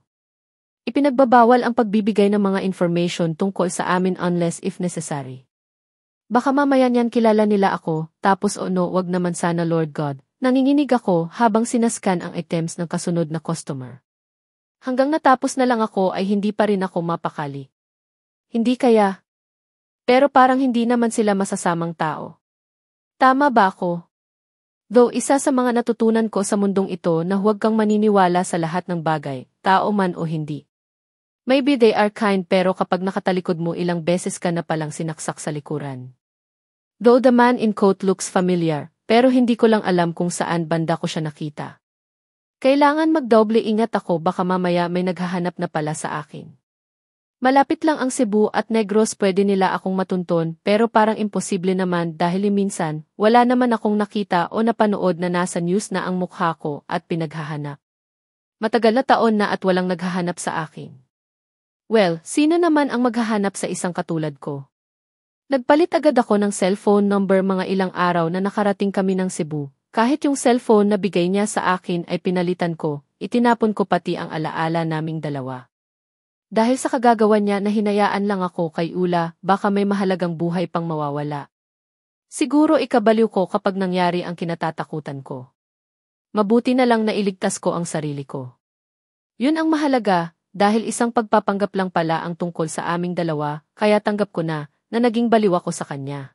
Ipinagbabawal ang pagbibigay ng mga information tungkol sa amin unless if necessary. Baka mamaya niyan kilala nila ako, tapos no, wag naman sana Lord God. Nanginginig ako habang sinaskan ang items ng kasunod na customer. Hanggang natapos na lang ako ay hindi pa rin ako mapakali. Hindi kaya? Pero parang hindi naman sila masasamang tao. Tama ba ako? Though isa sa mga natutunan ko sa mundong ito na huwag kang maniniwala sa lahat ng bagay, tao man o hindi. Maybe they are kind pero kapag nakatalikod mo ilang beses ka na palang sinaksak sa likuran. Though the man in coat looks familiar, pero hindi ko lang alam kung saan banda ko siya nakita. Kailangan magdoble ingat ako baka mamaya may naghahanap na pala sa akin. Malapit lang ang Cebu at Negros pwede nila akong matunton pero parang imposible naman dahil minsan wala naman akong nakita o napanood na nasa news na ang mukha ko at pinaghahanap. Matagal na taon na at walang naghahanap sa akin. Well, sino naman ang maghahanap sa isang katulad ko? Nagpalit agad ako ng cellphone number mga ilang araw na nakarating kami ng Cebu. Kahit yung cellphone na bigay niya sa akin ay pinalitan ko, itinapon ko pati ang alaala naming dalawa. Dahil sa kagagawa niya na hinayaan lang ako kay Ula, baka may mahalagang buhay pang mawawala. Siguro ikabaliw ko kapag nangyari ang kinatatakutan ko. Mabuti na lang na iligtas ko ang sarili ko. Yun ang mahalaga, dahil isang pagpapanggap lang pala ang tungkol sa aming dalawa, kaya tanggap ko na naging baliw ako sa kanya.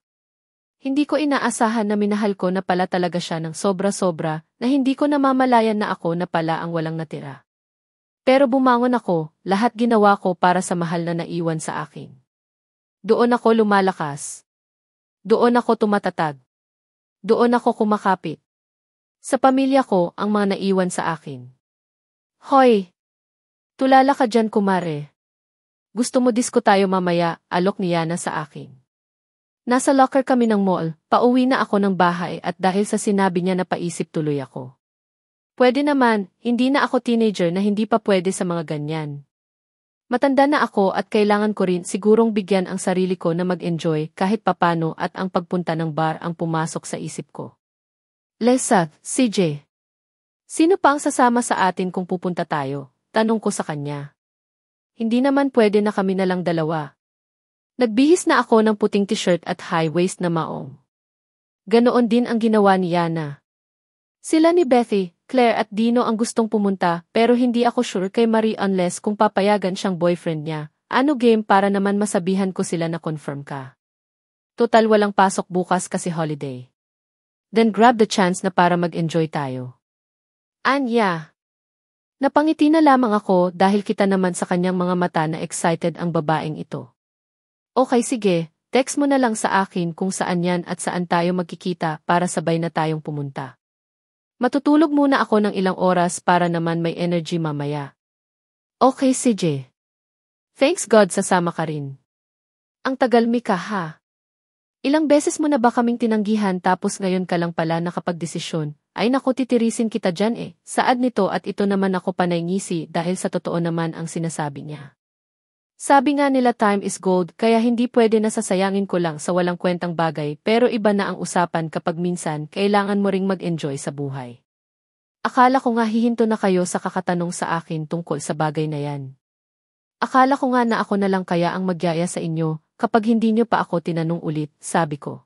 Hindi ko inaasahan na minahal ko na pala talaga siya ng sobra-sobra na hindi ko namamalayan na ako na pala ang walang natira. Pero bumangon ako, lahat ginawa ko para sa mahal na naiwan sa akin. Doon ako lumalakas. Doon ako tumatatag. Doon ako kumakapit. Sa pamilya ko, ang mga naiwan sa akin. Hoy! Tulala ka dyan kumare. Gusto mo disko tayo mamaya, alok ni Yana sa akin. Nasa locker kami ng mall, pauwi na ako ng bahay at dahil sa sinabi niya napaisip tuloy ako. Pwede naman, hindi na ako teenager na hindi pa pwede sa mga ganyan. Matanda na ako at kailangan ko rin sigurong bigyan ang sarili ko na mag-enjoy kahit papano at ang pagpunta ng bar ang pumasok sa isip ko. Lesa, CJ. Sino pa ang sasama sa atin kung pupunta tayo? Tanong ko sa kanya. Hindi naman pwede na kami na lang dalawa. Nagbihis na ako ng puting t-shirt at high-waist na maong. Ganoon din ang ginawa ni Yana. Sila ni Bethy, Claire at Dino ang gustong pumunta pero hindi ako sure kay Marie unless kung papayagan siyang boyfriend niya. Ano game para naman masabihan ko sila na confirm ka. Total walang pasok bukas kasi holiday. Then grab the chance na para mag-enjoy tayo. Anya. Napangiti na lamang ako dahil kita naman sa kanyang mga mata na excited ang babaeng ito. Okay sige, text mo na lang sa akin kung saan yan at saan tayo magkikita para sabay na tayong pumunta. Matutulog muna ako ng ilang oras para naman may energy mamaya. Okay CJ. Thanks God sasama ka rin. Ang tagal Mika ha. Ilang beses mo na ba kaming tinanggihan tapos ngayon ka lang pala nakapagdesisyon? Ay naku titirisin kita dyan eh. Saad nito at ito naman ako panay ngisi dahil sa totoo naman ang sinasabi niya. Sabi nga nila time is gold kaya hindi pwede na sasayangin ko lang sa walang kwentang bagay pero iba na ang usapan kapag minsan kailangan mo ring mag-enjoy sa buhay. Akala ko nga hihinto na kayo sa kakatanong sa akin tungkol sa bagay na yan. Akala ko nga na ako na lang kaya ang magyaya sa inyo kapag hindi nyo pa ako tinanong ulit, sabi ko.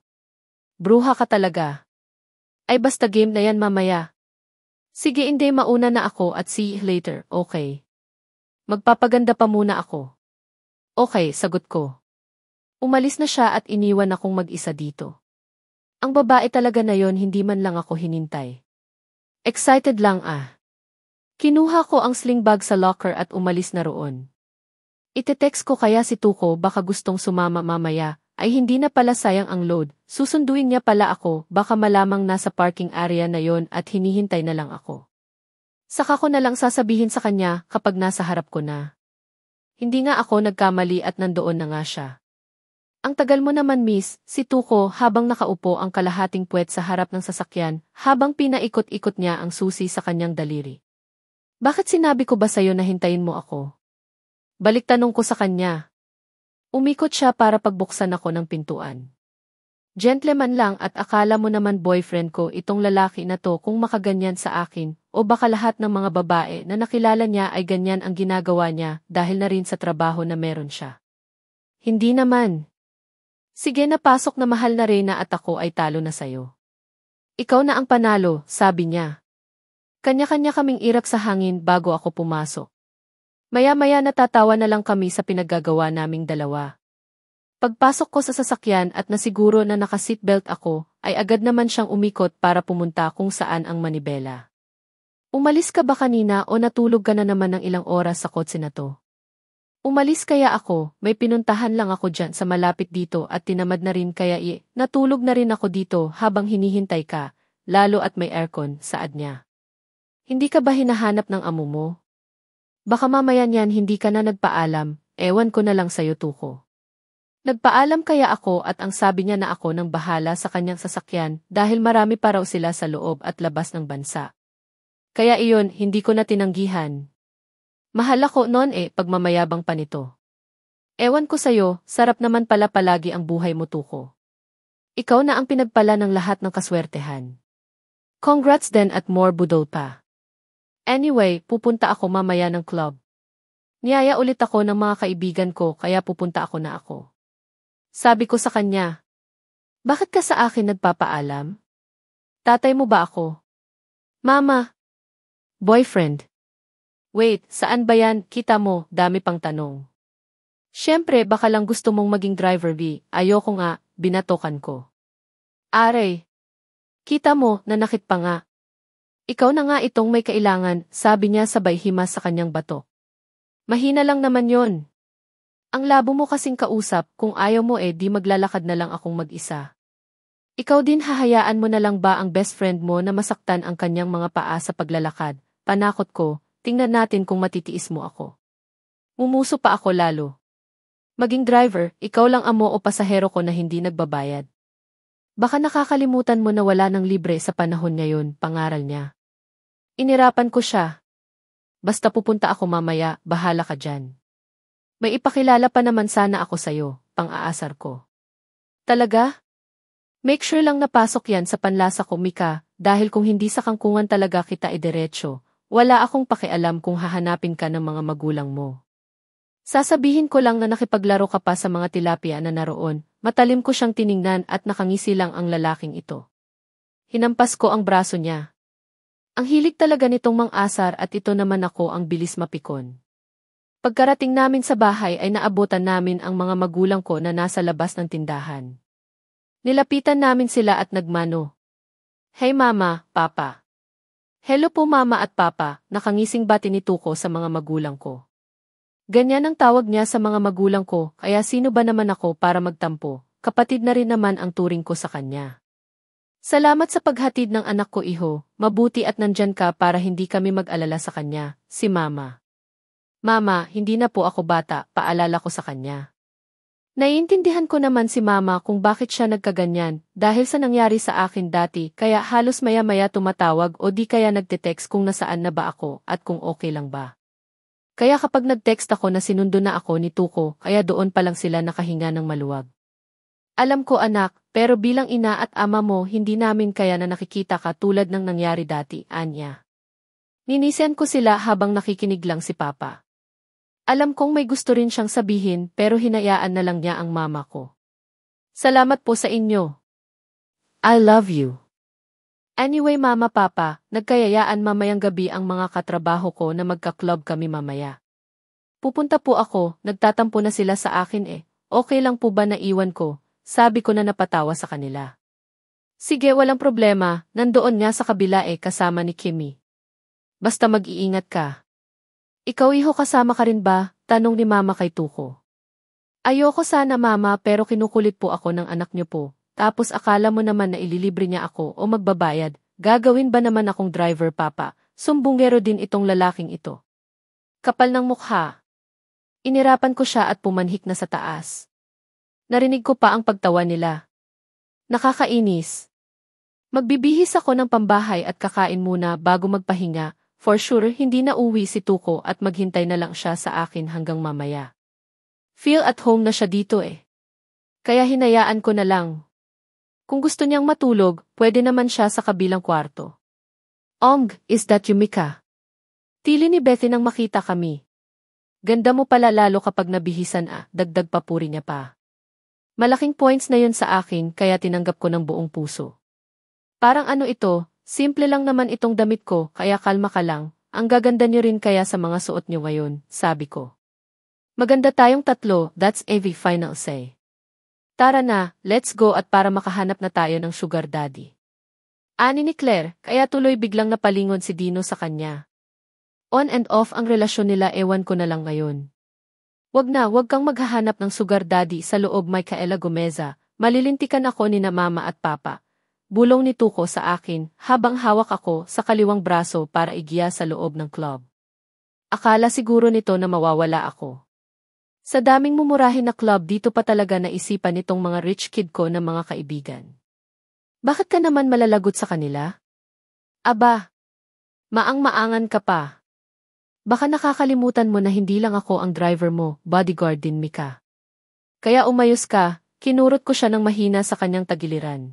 Bruha ka talaga. Ay basta game na yan mamaya. Sige hindi mauna na ako at see you later, okay. Magpapaganda pa muna ako. Okay, sagot ko. Umalis na siya at iniwan akong mag-isa dito. Ang babae talaga na yon hindi man lang ako hinintay. Excited lang ah. Kinuha ko ang sling bag sa locker at umalis na roon. Ite-text ko kaya si Tuko baka gustong sumama mamaya, ay hindi na pala sayang ang load, susunduin niya pala ako, baka malamang nasa parking area na yon at hinihintay na lang ako. Saka ko na lang sasabihin sa kanya kapag nasa harap ko na. Hindi nga ako nagkamali at nandoon na nga siya. Ang tagal mo naman miss, si Tuko habang nakaupo ang kalahating puwet sa harap ng sasakyan, habang pinaikot-ikot niya ang susi sa kanyang daliri. Bakit sinabi ko ba sa'yo na hintayin mo ako? Balik tanong ko sa kanya. Umikot siya para pagbuksan ako ng pintuan. Gentleman lang at akala mo naman boyfriend ko itong lalaki na to kung makaganyan sa akin, o baka lahat ng mga babae na nakilala niya ay ganyan ang ginagawa niya dahil na rin sa trabaho na meron siya. Hindi naman. Sige napasok na mahal na Reyna at ako ay talo na sayo. Ikaw na ang panalo, sabi niya. Kanya-kanya kaming irak sa hangin bago ako pumasok. Maya-maya natatawa na lang kami sa pinaggagawa naming dalawa. Pagpasok ko sa sasakyan at nasiguro na naka-seatbelt ako, ay agad naman siyang umikot para pumunta kung saan ang manibela. Umalis ka ba kanina o natulog ka na naman ng ilang oras sa kotse na to? Umalis kaya ako, may pinuntahan lang ako dyan sa malapit dito at tinamad na rin kaya natulog na rin ako dito habang hinihintay ka, lalo at may aircon, saad niya. Hindi ka ba hinahanap ng amo mo? Baka mamaya niyan hindi ka na nagpaalam, ewan ko na lang sa'yo Tuko. Nagpaalam kaya ako at ang sabi niya na ako nang bahala sa kanyang sasakyan dahil marami pa raw sila sa loob at labas ng bansa. Kaya iyon, hindi ko na tinanggihan. Mahal ako noon pagmamayabang pa nito. Ewan ko sa'yo, sarap naman pala palagi ang buhay mo Tuko. Ikaw na ang pinagpala ng lahat ng kaswertehan. Congrats din at more budol pa. Anyway, pupunta ako mamaya ng club. Niyaya ulit ako ng mga kaibigan ko kaya pupunta ako na ako. Sabi ko sa kanya, bakit ka sa akin nagpapaalam? Tatay mo ba ako? Mama. Boyfriend. Wait, saan ba yan? Kita mo, dami pang tanong. Siyempre, baka lang gusto mong maging driver B. Ayoko nga, binatokan ko. Aray. Kita mo, nanakit pa nga. Ikaw na nga itong may kailangan, sabi niya sabay himas sa kanyang bato. Mahina lang naman yon. Ang labo mo kasing kausap, kung ayaw mo di maglalakad na lang akong mag-isa. Ikaw din hahayaan mo na lang ba ang best friend mo na masaktan ang kanyang mga paa sa paglalakad? Panakot ko, tingnan natin kung matitiis mo ako. Umuso pa ako lalo. Maging driver, ikaw lang amo o pasahero ko na hindi nagbabayad. Baka nakakalimutan mo na wala ng libre sa panahon ngayon, pangaral niya. Inirapan ko siya. Basta pupunta ako mamaya, bahala ka dyan. May ipakilala pa naman sana ako sa'yo, pang-aasar ko. Talaga? Make sure lang napasok yan sa panlasa ko, Mika, dahil kung hindi sa kangkungan talaga kita idiretso, wala akong pakialam kung hahanapin ka ng mga magulang mo. Sasabihin ko lang na nakipaglaro ka pa sa mga tilapia na naroon, matalim ko siyang tiningnan at nakangisi lang ang lalaking ito. Hinampas ko ang braso niya. Ang hilig talaga nitong mang-asar at ito naman ako ang bilis mapikon. Pagkarating namin sa bahay ay naabutan namin ang mga magulang ko na nasa labas ng tindahan. Nilapitan namin sila at nagmano. Hey mama, papa. Hello po mama at papa, nakangising bati ni Tuko sa mga magulang ko. Ganyan ang tawag niya sa mga magulang ko, kaya sino ba naman ako para magtampo, kapatid na rin naman ang turing ko sa kanya. Salamat sa paghatid ng anak ko iho, mabuti at nandyan ka para hindi kami mag-alala sa kanya, si mama. Mama, hindi na po ako bata, paalala ko sa kanya. Naiintindihan ko naman si mama kung bakit siya nagkaganyan, dahil sa nangyari sa akin dati, kaya halos maya-maya tumatawag o di kaya nagte-text kung nasaan na ba ako at kung okay lang ba. Kaya kapag nag-text ako na sinundo na ako ni Tuko, kaya doon pa lang sila nakahinga ng maluwag. Alam ko anak, pero bilang ina at ama mo hindi namin kaya na nakikita ka tulad ng nangyari dati, Anya. Ninisian ko sila habang nakikinig lang si Papa. Alam kong may gusto rin siyang sabihin pero hinayaan na lang niya ang mama ko. Salamat po sa inyo. I love you. Anyway mama papa, nagkayayaan mamayang gabi ang mga katrabaho ko na magka-club kami mamaya. Pupunta po ako, nagtatampo na sila sa akin Okay lang po ba na iwan ko? Sabi ko na napatawa sa kanila. Sige walang problema, nandoon nga sa kabila kasama ni Kimi. Basta mag-iingat ka. Ikaw iho kasama ka rin ba? Tanong ni mama kay Tuko. Ayoko sana mama pero kinukulit po ako ng anak niyo po. Tapos akala mo naman na ililibre niya ako o magbabayad. Gagawin ba naman akong driver papa? Sumbongero din itong lalaking ito. Kapal ng mukha. Inirapan ko siya at pumanhik na sa taas. Narinig ko pa ang pagtawa nila. Nakakainis. Magbibihis ako ng pambahay at kakain muna bago magpahinga. For sure, hindi na uwi si Tuko at maghintay na lang siya sa akin hanggang mamaya. Feel at home na siya dito Kaya hinayaan ko na lang. Kung gusto niyang matulog, pwede naman siya sa kabilang kwarto. Is that you Mika? Tili ni Bethy nang makita kami. Ganda mo pala lalo kapag nabihisan dagdag papuri niya pa. Malaking points na yun sa akin kaya tinanggap ko ng buong puso. Parang ano ito? Simple lang naman itong damit ko, kaya kalma ka lang. Ang gaganda niyo rin kaya sa mga suot niyo ngayon, sabi ko. Maganda tayong tatlo, that's every final say. Tara na, let's go at para makahanap na tayo ng sugar daddy. Ani ni Claire, kaya tuloy biglang napalingon si Dino sa kanya. On and off ang relasyon nila ewan ko na lang ngayon. Wag kang maghahanap ng sugar daddy sa loob Micaela Gomeza, malilintikan ako ni na mama at papa. Bulong ni Tuko sa akin habang hawak ako sa kaliwang braso para igiya sa loob ng club. Akala siguro nito na mawawala ako. Sa daming mumurahin na club dito pa talaga naisipan nitong mga rich kid ko na mga kaibigan. Bakit ka naman malalagot sa kanila? Aba, maang-maangan ka pa. Baka nakakalimutan mo na hindi lang ako ang driver mo, bodyguard din Mika. Kaya umayos ka, kinurot ko siya ng mahina sa kanyang tagiliran.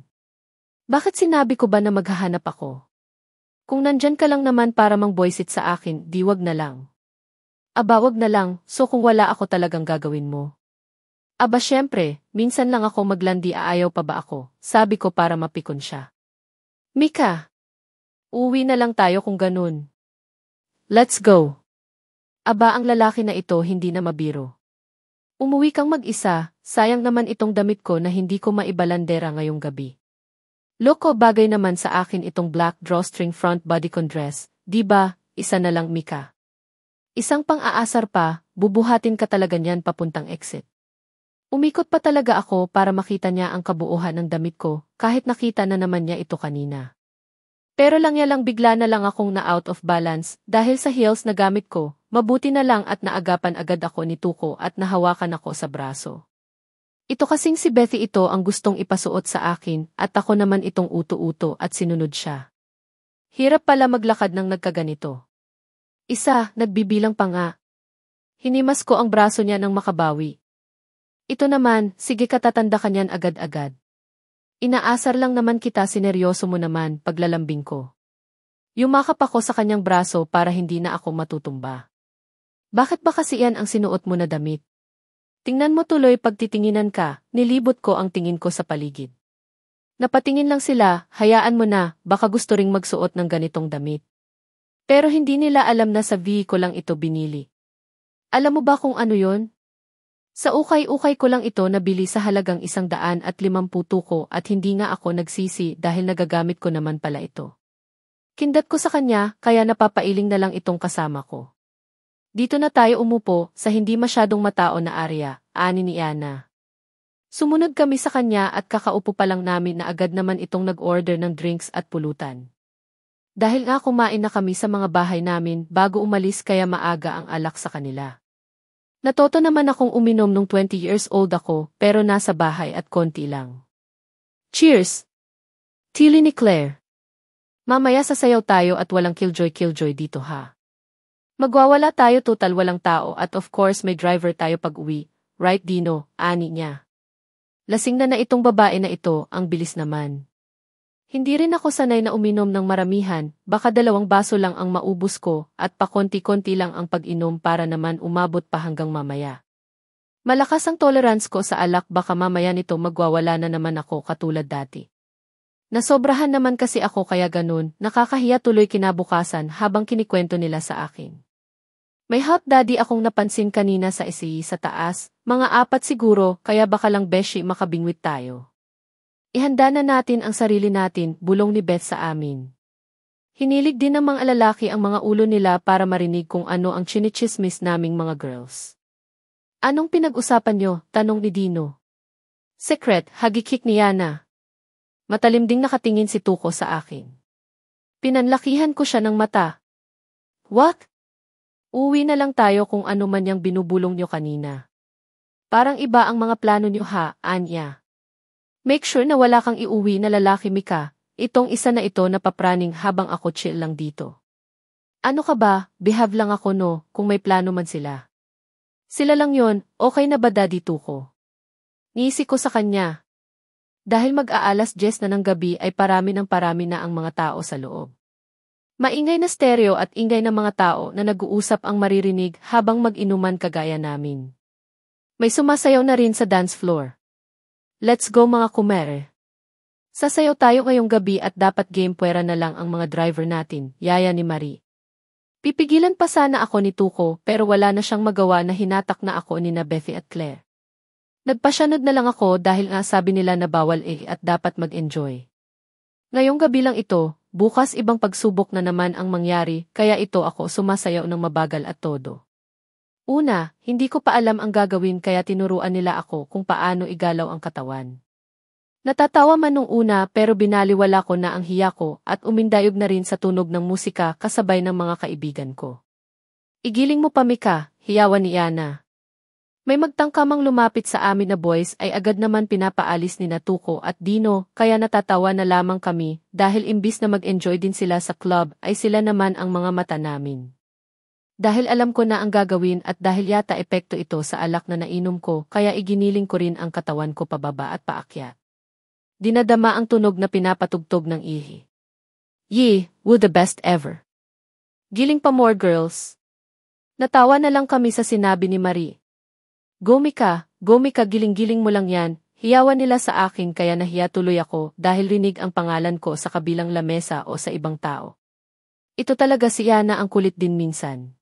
Bakit sinabi ko ba na maghahanap ako? Kung nandyan ka lang naman para mang-boysit sa akin, di wag na lang. Aba wag na lang, so kung wala ako talagang gagawin mo. Aba syempre, minsan lang ako maglandi aayaw pa ba ako, sabi ko para mapikon siya. Mika, uwi na lang tayo kung ganun. Let's go. Aba ang lalaki na ito hindi na mabiro. Umuwi kang mag-isa, sayang naman itong damit ko na hindi ko maibalandera ngayong gabi. Loko bagay naman sa akin itong black drawstring front bodycon dress, di ba? Isa na lang Mika. Isang pang-aasar pa, bubuhatin ka talaga niyan papuntang exit. Umikot pa talaga ako para makita niya ang kabuuhan ng damit ko, kahit nakita na naman niya ito kanina. Pero lang bigla na lang akong na out of balance dahil sa heels na gamit ko, mabuti na lang at naagapan agad ako ni Tuko at nahawakan ako sa braso. Ito kasing si Bethy ito ang gustong ipasuot sa akin at ako naman itong uto-uto at sinunod siya. Hirap pala maglakad ng nagkaganito. Isa, nagbibilang pa nga. Hinimas ko ang braso niya nang makabawi. Ito naman, sige katatanda ka niyan agad-agad. Inaasar lang naman kita, sineryoso mo naman, paglalambing ko. Yumakap ako sa kanyang braso para hindi na ako matutumba. Bakit ba kasi yan ang sinuot mo na damit? Tingnan mo tuloy, pagtitinginan ka, nilibot ko ang tingin ko sa paligid. Napatingin lang sila, hayaan mo na, baka gusto ring magsuot ng ganitong damit. Pero hindi nila alam na sa V ko lang ito binili. Alam mo ba kung ano yon? Sa ukay-ukay ko lang ito nabili sa halagang 150 tuko at hindi nga ako nagsisi dahil nagagamit ko naman pala ito. Kindat ko sa kanya kaya napapailing na lang itong kasama ko. Dito na tayo umupo sa hindi masyadong matao na area, ani ni Ana. Sumunod kami sa kanya at kakaupo pa lang namin na agad naman itong nag-order ng drinks at pulutan. Dahil nga kumain na kami sa mga bahay namin bago umalis kaya maaga ang alak sa kanila. Natoto naman akong uminom nung 20 years old ako pero nasa bahay at konti lang. Cheers! Tili ni Claire. Mamaya sasayaw tayo at walang killjoy dito ha. Magwawala tayo, total walang tao at of course may driver tayo pag uwi, right Dino, ani niya. Lasing na itong babae na ito, ang bilis naman. Hindi rin ako sanay na uminom ng maramihan, baka 2 baso lang ang maubos ko at pakonti-konti lang ang pag-inom para naman umabot pa hanggang mamaya. Malakas ang tolerance ko sa alak, baka mamaya nito magwawala na naman ako katulad dati. Nasobrahan naman kasi ako kaya ganun, nakakahiya tuloy kinabukasan habang kinikwento nila sa akin. May hot daddy akong napansin kanina sa sa taas, mga 4 siguro kaya baka lang beshi makabingwit tayo. Ihanda na natin ang sarili natin, bulong ni Beth sa amin. Hinilig din ng mga lalaki ang mga ulo nila para marinig kung ano ang chinichismis naming mga girls. Anong pinag-usapan nyo? Tanong ni Dino. Secret, hagikik ni Yana. Matalim ding nakatingin si Tuko sa akin. Pinanlakihan ko siya ng mata. What? Uwi na lang tayo kung ano man yang binubulong nyo kanina. Parang iba ang mga plano nyo ha, Anya. Make sure na wala kang iuwi na lalaki, Mika. Itong isa na ito na papraning habang ako chill lang dito. Ano ka ba, behave lang ako no, kung may plano man sila. Sila lang yon, okay na ba Daddy Tuko? Ngisi ko sa kanya. Dahil mag-aalas 10 na ng gabi ay parami na ang mga tao sa loob. Maingay na stereo at ingay ng mga tao na nag-uusap ang maririnig habang mag-inuman kagaya namin. May sumasayaw na rin sa dance floor. Let's go mga kumere. Sasayaw tayo ngayong gabi at dapat game puwera na lang ang mga driver natin, yaya ni Marie. Pipigilan pa sana ako ni Tuko pero wala na siyang magawa na hinatak na ako ni Bethy at Claire. Nagpasyanod na lang ako dahil nga sabi nila na bawal at dapat mag-enjoy. Ngayong gabi lang ito, bukas ibang pagsubok na naman ang mangyari kaya ito ako sumasayaw ng mabagal at todo. Una, hindi ko pa alam ang gagawin kaya tinuruan nila ako kung paano igalaw ang katawan. Natatawa man nung una pero binaliwala ko na ang hiya ko at umindayog na rin sa tunog ng musika kasabay ng mga kaibigan ko. Igiling mo pa Mika, hiyawan ni Yana. May magtangkamang lumapit sa amin na boys ay agad naman pinapaalis ni Tuko at Dino kaya natatawa na lamang kami dahil imbis na mag-enjoy din sila sa club ay sila naman ang mga mata namin. Dahil alam ko na ang gagawin at dahil yata epekto ito sa alak na nainom ko kaya iginiling ko rin ang katawan ko pababa at paakyat. Dinadama ang tunog na pinapatugtog ng ihi. Yee, we're the best ever. Giling pa more girls. Natawa na lang kami sa sinabi ni Marie. Go Mika, giling-giling mo lang yan, hiyawan nila sa akin kaya nahiya tuloy ako dahil rinig ang pangalan ko sa kabilang lamesa o sa ibang tao. Ito talaga si Yana ang kulit din minsan.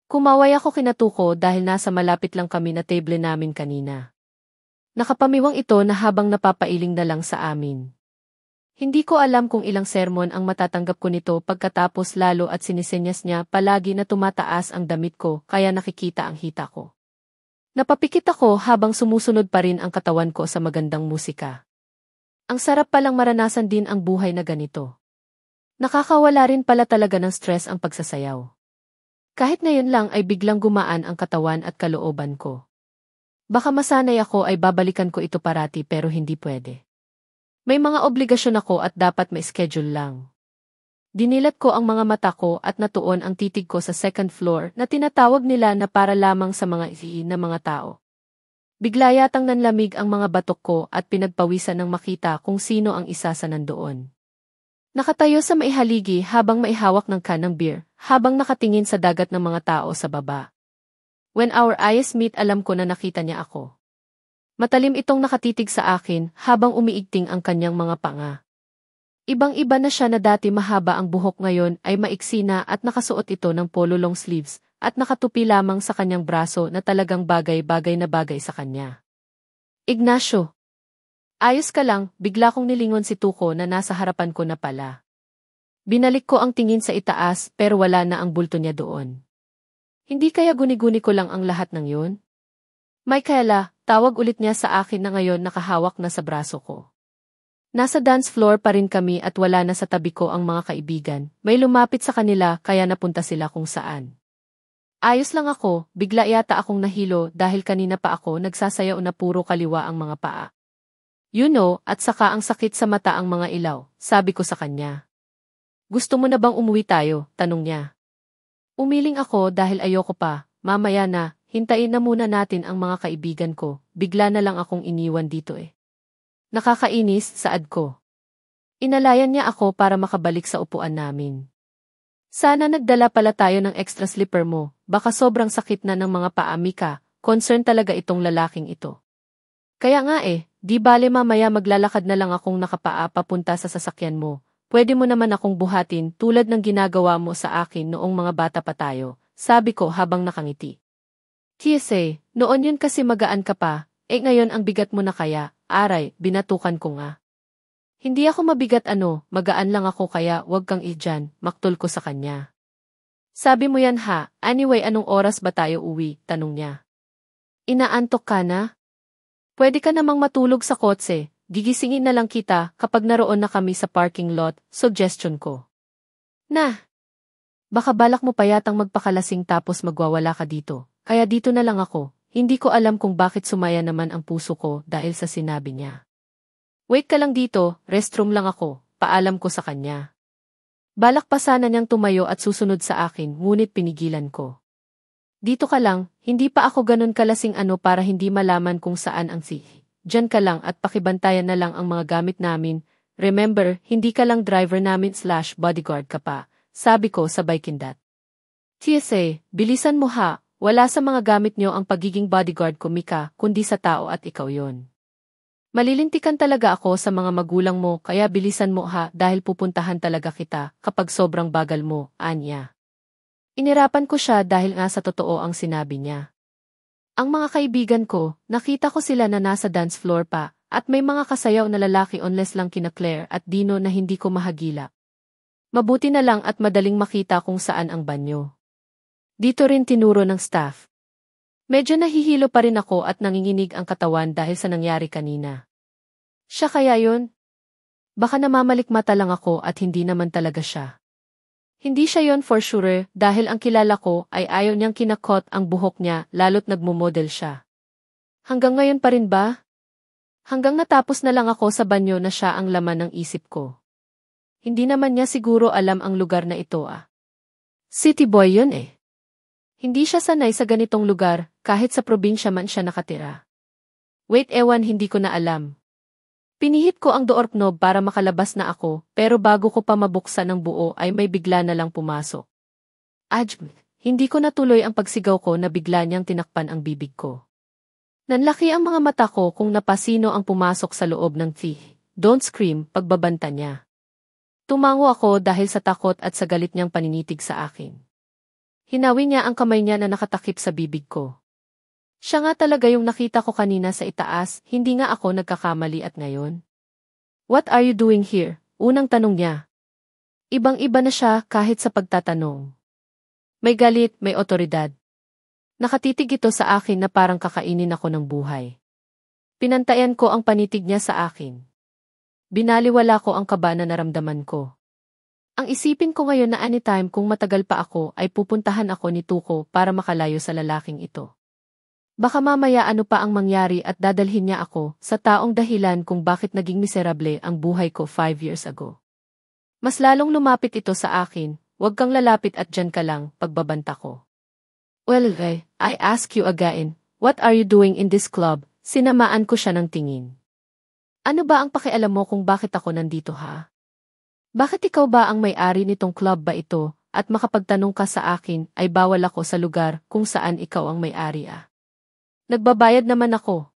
Kumaway ako kina Tuko dahil nasa malapit lang kami na table namin kanina. Nakapamiwang ito na habang napapailing na lang sa amin. Hindi ko alam kung ilang sermon ang matatanggap ko nito pagkatapos lalo at sinisenyas niya palagi na tumataas ang damit ko kaya nakikita ang hita ko. Napapikit ako habang sumusunod pa rin ang katawan ko sa magandang musika. Ang sarap palang maranasan din ang buhay na ganito. Nakakawala rin pala talaga ng stress ang pagsasayaw. Kahit ngayon lang ay biglang gumaan ang katawan at kalooban ko. Baka masanay ako ay babalikan ko ito parati pero hindi pwede. May mga obligasyon ako at dapat may schedule lang. Dinilat ko ang mga mata ko at natuon ang titig ko sa second floor na tinatawag nila na para lamang sa mga na mga tao. Bigla yatang nanlamig ang mga batok ko at pinagpawisan ng makita kung sino ang isa sa nandoon. Nakatayo sa maihaligi habang maihawak ng can ng beer, habang nakatingin sa dagat ng mga tao sa baba. When our eyes meet, alam ko na nakita niya ako. Matalim itong nakatitig sa akin habang umiigting ang kanyang mga panga. Ibang-iba na siya na dati mahaba ang buhok ngayon ay maiksi na at nakasuot ito ng polo long sleeves at nakatupi lamang sa kanyang braso na talagang bagay-bagay na bagay sa kanya. Ignacio. Ayos ka lang, bigla kong nilingon si Tuko na nasa harapan ko na pala. Binalik ko ang tingin sa itaas pero wala na ang bulto niya doon. Hindi kaya guni-guni ko lang ang lahat ng yun? Michaela, tawag ulit niya sa akin na ngayon nakahawak na sa braso ko. Nasa dance floor pa rin kami at wala na sa tabi ko ang mga kaibigan. May lumapit sa kanila kaya napunta sila kung saan. Ayos lang ako, bigla yata akong nahilo dahil kanina pa ako nagsasayaw na puro kaliwa ang mga paa. You know, at saka ang sakit sa mata ang mga ilaw, sabi ko sa kanya. Gusto mo na bang umuwi tayo? Tanong niya. Umiling ako dahil ayoko pa, mamaya na, hintayin na muna natin ang mga kaibigan ko, bigla na lang akong iniwan dito eh. Nakakainis, saad ko. Inalayan niya ako para makabalik sa upuan namin. Sana nagdala pala tayo ng extra slipper mo, baka sobrang sakit na ng mga paa, Mika, concern talaga itong lalaking ito. Kaya nga di bale mamaya maglalakad na lang akong nakapaa papunta sa sasakyan mo, pwede mo naman akong buhatin tulad ng ginagawa mo sa akin noong mga bata pa tayo, sabi ko habang nakangiti. Kiyese, noon yun kasi magaan ka pa, ngayon ang bigat mo na kaya. Aray, binatukan ko nga. Hindi ako mabigat magaan lang ako kaya wag kang idyan, maktol ko sa kanya. Sabi mo yan ha, anyway anong oras ba tayo uwi, tanong niya. Inaantok ka na? Pwede ka namang matulog sa kotse, gigisingin na lang kita kapag naroon na kami sa parking lot, suggestion ko. Na, baka balak mo pa yatang magpakalasing tapos magwawala ka dito, kaya dito na lang ako. Hindi ko alam kung bakit sumaya naman ang puso ko dahil sa sinabi niya. Wait ka lang dito, restroom lang ako, paalam ko sa kanya. Balak pa sana niyang tumayo at susunod sa akin, ngunit pinigilan ko. Dito ka lang, hindi pa ako ganun kalasing para hindi malaman kung saan ang Diyan ka lang at pakibantayan na lang ang mga gamit namin. Remember, hindi ka lang driver namin / bodyguard ka pa, sabi ko sabay kindat. TSA, bilisan mo ha. Wala sa mga gamit nyo ang pagiging bodyguard ko, Mika, kundi sa tao at ikaw yon. Malilintikan talaga ako sa mga magulang mo kaya bilisan mo ha dahil pupuntahan talaga kita kapag sobrang bagal mo, anya. Inirapan ko siya dahil nga sa totoo ang sinabi niya. Ang mga kaibigan ko, nakita ko sila na nasa dance floor pa at may mga kasayaw na lalaki unless lang kina Claire at Dino na hindi ko mahagilap. Mabuti na lang at madaling makita kung saan ang banyo. Dito rin tinuro ng staff. Medyo nahihilo pa rin ako at nanginginig ang katawan dahil sa nangyari kanina. Siya kaya yun? Baka namamalikmata lang ako at hindi naman talaga siya. Hindi siya yon for sure dahil ang kilala ko ay ayaw niyang kinakot ang buhok niya lalo't nagmumodel siya. Hanggang ngayon pa rin ba? Hanggang natapos na lang ako sa banyo na siya ang laman ng isip ko. Hindi naman niya siguro alam ang lugar na ito City boy yun Hindi siya sanay sa ganitong lugar, kahit sa probinsya man siya nakatira. Wait hindi ko na alam. Pinihit ko ang door knob para makalabas na ako, pero bago ko pa mabuksan ng buo ay may bigla na lang pumasok. Hindi ko natuloy ang pagsigaw ko na bigla niyang tinakpan ang bibig ko. Nanlaki ang mga mata ko kung napasino ang pumasok sa loob ng Don't scream, pagbabanta niya. Tumango ako dahil sa takot at sa galit niyang paninitig sa akin. Hinawi niya ang kamay niya na nakatakip sa bibig ko. Siya nga talaga yung nakita ko kanina sa itaas, hindi nga ako nagkakamali at ngayon. What are you doing here? Unang tanong niya. Ibang-iba na siya kahit sa pagtatanong. May galit, may otoridad. Nakatitig ito sa akin na parang kakainin ako ng buhay. Pinantayan ko ang panitig niya sa akin. Binaliwala ko ang kaba na naramdaman ko. Ang isipin ko ngayon na anytime kung matagal pa ako ay pupuntahan ako ni Tuko para makalayo sa lalaking ito. Baka mamaya ano pa ang mangyari at dadalhin niya ako sa taong dahilan kung bakit naging miserable ang buhay ko 5 years ago. Mas lalong lumapit ito sa akin, huwag kang lalapit at dyan ka lang, pagbabanta ko. Well, I ask you again, what are you doing in this club? Sinamaan ko siya ng tingin. Ano ba ang pakialam mo kung bakit ako nandito ha? Bakit ikaw ba ang may-ari nitong club ba ito at makapagtanong ka sa akin ay bawal ako sa lugar kung saan ikaw ang may-ari ah? Nagbabayad naman ako.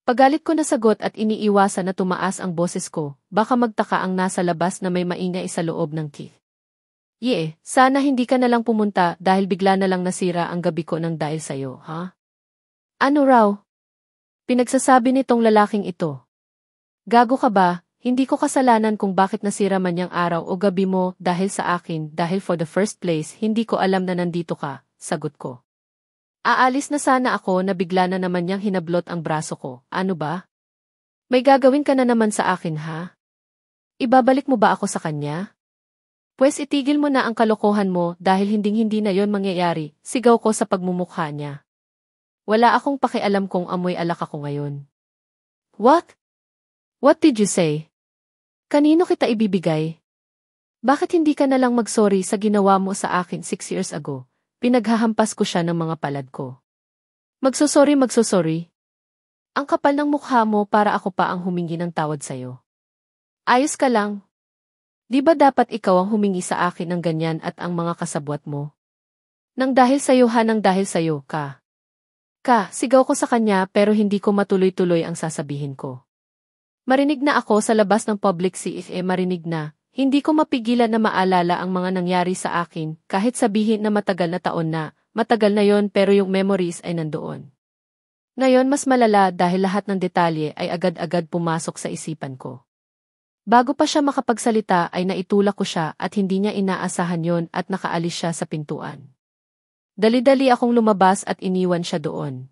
Pagalit ko na sagot at iniiwasan na tumaas ang boses ko, baka magtaka ang nasa labas na may maingay sa loob ng key. Sana hindi ka na lang pumunta dahil bigla na lang nasira ang gabi ko ng dahil sa'yo, ha? Ano raw? Pinagsasabi nitong lalaking ito. Gago ka ba? Hindi ko kasalanan kung bakit nasira man yang araw o gabi mo dahil sa akin dahil for the first place hindi ko alam na nandito ka, sagot ko. Aalis na sana ako na bigla na naman niyang hinablot ang braso ko, ano ba? May gagawin ka na naman sa akin ha? Ibabalik mo ba ako sa kanya? Pwes itigil mo na ang kalokohan mo dahil hinding-hindi na yon mangyayari, sigaw ko sa pagmumukha niya. Wala akong pakialam kung amoy alak ako ngayon. What? What did you say? Kanino kita ibibigay? Bakit hindi ka na lang mag-sorry sa ginawa mo sa akin 6 years ago? Pinaghahampas ko siya ng mga palad ko. Magsosorry. Ang kapal ng mukha mo para ako pa ang humingi ng tawad sa'yo. Ayos ka lang. Di ba dapat ikaw ang humingi sa akin ng ganyan at ang mga kasabwat mo? Nang dahil sa'yo nang dahil sa'yo ka. Sigaw ko sa kanya pero hindi ko matuloy-tuloy ang sasabihin ko. Marinig na ako sa labas ng public marinig na. Hindi ko mapigilan na maalala ang mga nangyari sa akin kahit sabihin na matagal na taon na, matagal na yon pero yung memories ay nandoon. Ngayon mas malala dahil lahat ng detalye ay agad-agad pumasok sa isipan ko. Bago pa siya makapagsalita ay naitulak ko siya at hindi niya inaasahan yon at nakaalis siya sa pintuan. Dali-dali akong lumabas at iniwan siya doon.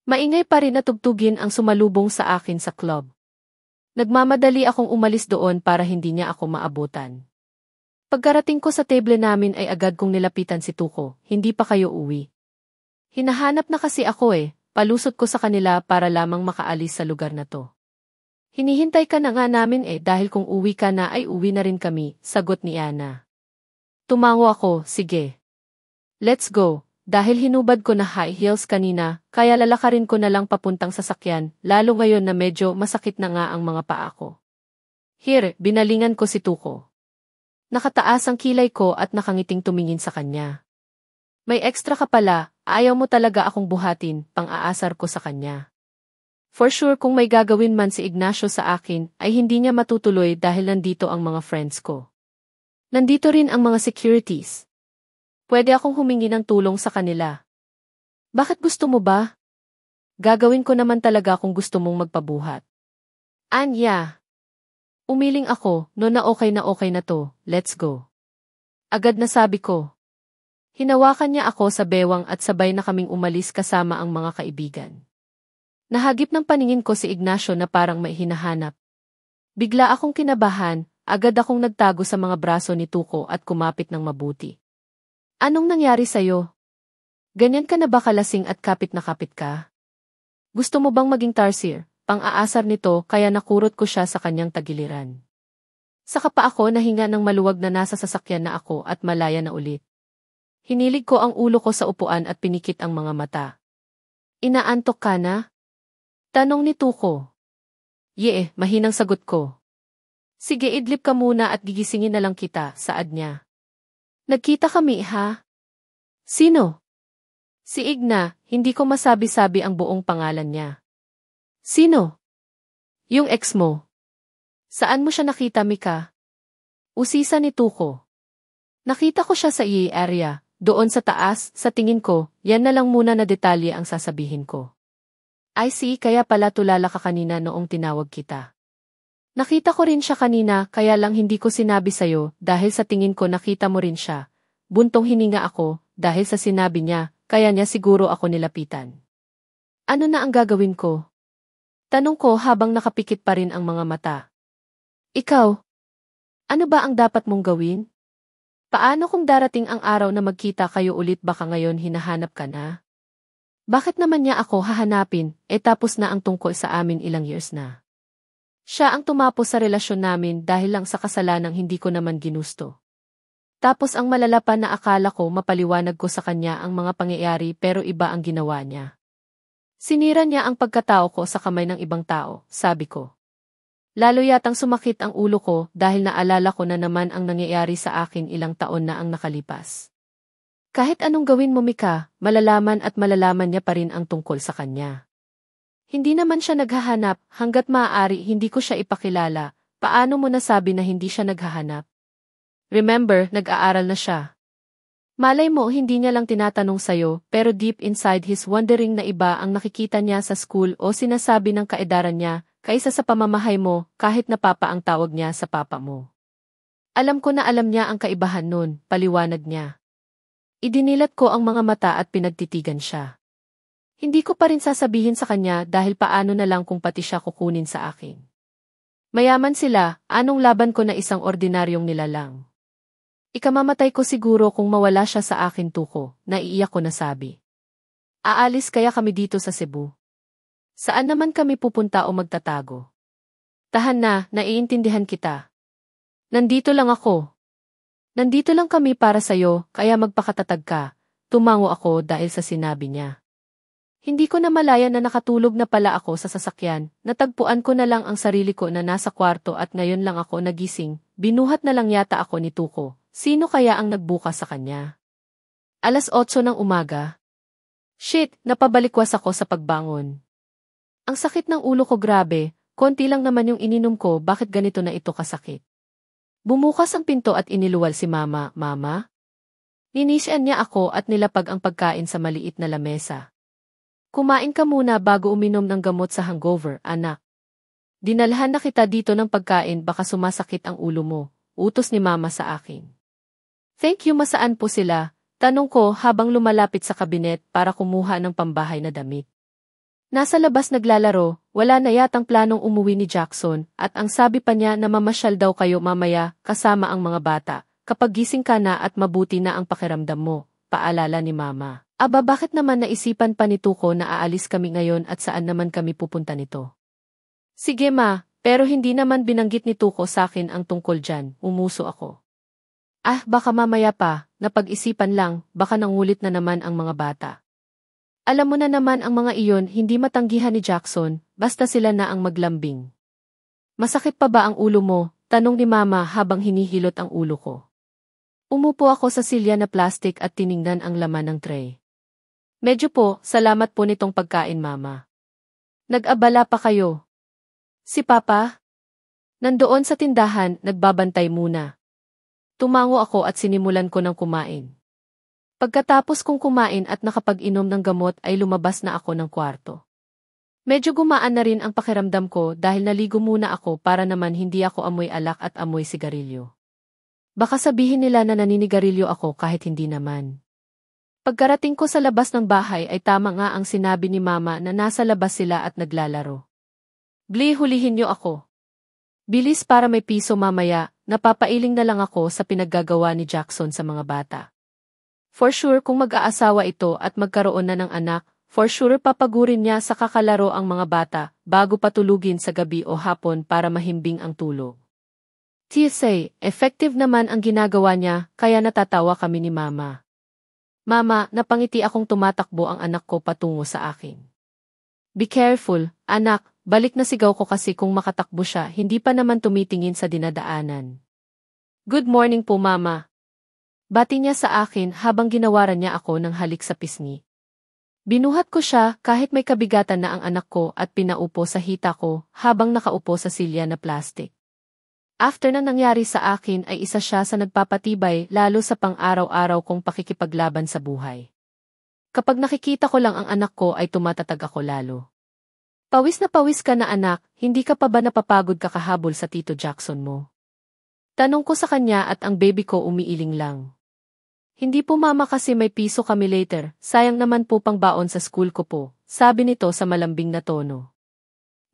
Maingay pa rin na tugtugin ang sumalubong sa akin sa club. Nagmamadali akong umalis doon para hindi niya ako maabutan. Pagkarating ko sa table namin ay agad kong nilapitan si Tuko, hindi pa kayo uwi. Hinahanap na kasi ako palusot ko sa kanila para lamang makaalis sa lugar na to. Hinihintay ka na nga namin dahil kung uwi ka na ay uwi na rin kami, sagot ni Ana. Tumango ako, sige. Let's go. Dahil hinubad ko na high heels kanina, kaya lalakarin ko na lang papuntang sasakyan, lalo ngayon na medyo masakit na nga ang mga paa ko. Here, binalingan ko si Tuko. Nakataas ang kilay ko at nakangiting tumingin sa kanya. May extra ka pala, ayaw mo talaga akong buhatin, pang-aasar ko sa kanya. For sure kung may gagawin man si Ignacio sa akin, ay hindi niya matutuloy dahil nandito ang mga friends ko. Nandito rin ang mga securities. Pwede akong humingi ng tulong sa kanila. Bakit gusto mo ba? Gagawin ko naman talaga kung gusto mong magpabuhat. Anya. Umiling ako, no na okay na to, let's go. Agad na sabi ko. Hinawakan niya ako sa bewang at sabay na kaming umalis kasama ang mga kaibigan. Nahagip ng paningin ko si Ignacio na parang may hinahanap. Bigla akong kinabahan, agad akong nagtago sa mga braso ni Tuko at kumapit ng mabuti. Anong nangyari sa'yo? Ganyan ka na ba kalasing at kapit na kapit ka? Gusto mo bang maging tarsier? Pang-aasar nito kaya nakurot ko siya sa kanyang tagiliran. Saka pa ako nahinga ng maluwag na nasa sasakyan na ako at malaya na ulit. Hinilig ko ang ulo ko sa upuan at pinikit ang mga mata. Inaantok ka na? Tanong ni Tuko. Mahinang sagot ko. Sige idlip ka muna at gigisingin na lang kita, saad niya. Nagkita kami ha? Sino? Si Igna, hindi ko masabi-sabi ang buong pangalan niya. Sino? Yung ex mo. Saan mo siya nakita, Mika? Usisa ni Tuko. Nakita ko siya sa area, doon sa taas, sa tingin ko, yan na lang muna na detalye ang sasabihin ko. I see, kaya pala tulala ka kanina noong tinawag kita. Nakita ko rin siya kanina kaya lang hindi ko sinabi sa'yo dahil sa tingin ko nakita mo rin siya. Buntong hininga ako dahil sa sinabi niya, kaya niya siguro ako nilapitan. Ano na ang gagawin ko? Tanong ko habang nakapikit pa rin ang mga mata. Ikaw? Ano ba ang dapat mong gawin? Paano kung darating ang araw na magkita kayo ulit, baka ngayon hinahanap ka na? Bakit naman niya ako hahanapin, tapos na ang tungkol sa amin ilang years na? Siya ang tumapos sa relasyon namin dahil lang sa kasalanang hindi ko naman ginusto. Tapos ang malala pa na akala ko mapaliwanag ko sa kanya ang mga pangyayari pero iba ang ginawa niya. Sinira niya ang pagkatao ko sa kamay ng ibang tao, sabi ko. Lalo yatang sumakit ang ulo ko dahil naalala ko na naman ang nangyayari sa akin ilang taon na ang nakalipas. Kahit anong gawin mo, Mika, malalaman at malalaman niya pa rin ang tungkol sa kanya. Hindi naman siya naghahanap, hanggat maaari hindi ko siya ipakilala. Paano mo nasabi na hindi siya naghahanap? Remember, nag-aaral na siya. Malay mo hindi niya lang tinatanong sayo, pero deep inside he's wondering na iba ang nakikita niya sa school o sinasabi ng kaedaran niya, kaysa sa pamamahay mo, kahit na papa ang tawag niya sa papa mo. Alam ko na alam niya ang kaibahan nun, paliwanag niya. Idinilat ko ang mga mata at pinagtitigan siya. Hindi ko pa rin sasabihin sa kanya dahil paano na lang kung pati siya kukunin sa akin. Mayaman sila, anong laban ko na isang ordinaryong nilalang. Ikamamatay ko siguro kung mawala siya sa akin, tuko, naiiyak ko na sabi. Aalis kaya kami dito sa Cebu. Saan naman kami pupunta o magtatago? Tahan na, naiintindihan kita. Nandito lang ako. Nandito lang kami para sa'yo, kaya magpakatatag ka. Tumango ako dahil sa sinabi niya. Hindi ko na malaya na nakatulog na pala ako sa sasakyan, natagpuan ko na lang ang sarili ko na nasa kwarto at ngayon lang ako nagising, binuhat na lang yata ako ni Tuko. Sino kaya ang nagbukas sa kanya? 8:00 ng umaga. Shit, napabalikwas ako sa pagbangon. Ang sakit ng ulo ko, grabe, konti lang naman yung ininom ko, bakit ganito na ito kasakit? Bumukas ang pinto at iniluwal si Mama. Mama? Ninisyan niya ako at nilapag ang pagkain sa maliit na lamesa. Kumain ka muna bago uminom ng gamot sa hangover, anak. Dinalhan na kita dito ng pagkain, baka sumasakit ang ulo mo, utos ni Mama sa akin. Thank you. Masaan po sila? Tanong ko habang lumalapit sa kabinet para kumuha ng pambahay na damit. Nasa labas naglalaro, wala na yatang planong umuwi ni Jackson at ang sabi pa niya na mamasyal daw kayo mamaya kasama ang mga bata, kapag gising ka na at mabuti na ang pakiramdam mo, paalala ni Mama. Aba, bakit naman naisipan pa ni Tuko na aalis kami ngayon at saan naman kami pupunta nito? Sige ma, pero hindi naman binanggit ni Tuko sa akin ang tungkol dyan, umuso ako. Baka mamaya pa, napag-isipan lang, baka nangulit na naman ang mga bata. Alam mo na naman ang mga iyon hindi matanggihan ni Jackson, basta sila na ang maglambing. Masakit pa ba ang ulo mo? Tanong ni Mama habang hinihilot ang ulo ko. Umupo ako sa silya na plastik at tiningnan ang laman ng tray. Medyo po, salamat po nitong pagkain, Mama. Nag-abala pa kayo? Si Papa? Nandoon sa tindahan, nagbabantay muna. Tumango ako at sinimulan ko ng kumain. Pagkatapos kong kumain at nakapag-inom ng gamot ay lumabas na ako ng kwarto. Medyo gumaan na rin ang pakiramdam ko dahil naligo muna ako para naman hindi ako amoy alak at amoy sigarilyo. Baka sabihin nila na naninigarilyo ako kahit hindi naman. Pagkarating ko sa labas ng bahay ay tama nga ang sinabi ni Mama na nasa labas sila at naglalaro. Bli, hulihin niyo ako. Bilis para may piso mamaya, napapailing na lang ako sa pinaggagawa ni Jackson sa mga bata. For sure kung mag-aasawa ito at magkaroon na ng anak, for sure papagurin niya sa kakalaro ang mga bata bago patulugin sa gabi o hapon para mahimbing ang tulog. TSA, effective naman ang ginagawa niya kaya natatawa kami ni Mama. Mama, napangiti akong tumatakbo ang anak ko patungo sa akin. Be careful, anak. Balik na sigaw ko kasi kung makatakbo siya, hindi pa naman tumitingin sa dinadaanan. Good morning po, Mama. Bati niya sa akin habang ginawaran niya ako ng halik sa pisngi. Binuhat ko siya kahit may kabigatan na ang anak ko at pinaupo sa hita ko habang nakaupo sa silya na plastik. After na nangyari sa akin ay isa siya sa nagpapatibay lalo sa pang-araw-araw kong pakikipaglaban sa buhay. Kapag nakikita ko lang ang anak ko ay tumatatag ako lalo. Pawis na pawis ka na anak, hindi ka pa ba napapagod kakahabol sa Tito Jackson mo? Tanong ko sa kanya at ang baby ko umiiling lang. Hindi po mama kasi may piso kami later, sayang naman po pang baon sa school ko po, sabi nito sa malambing na tono.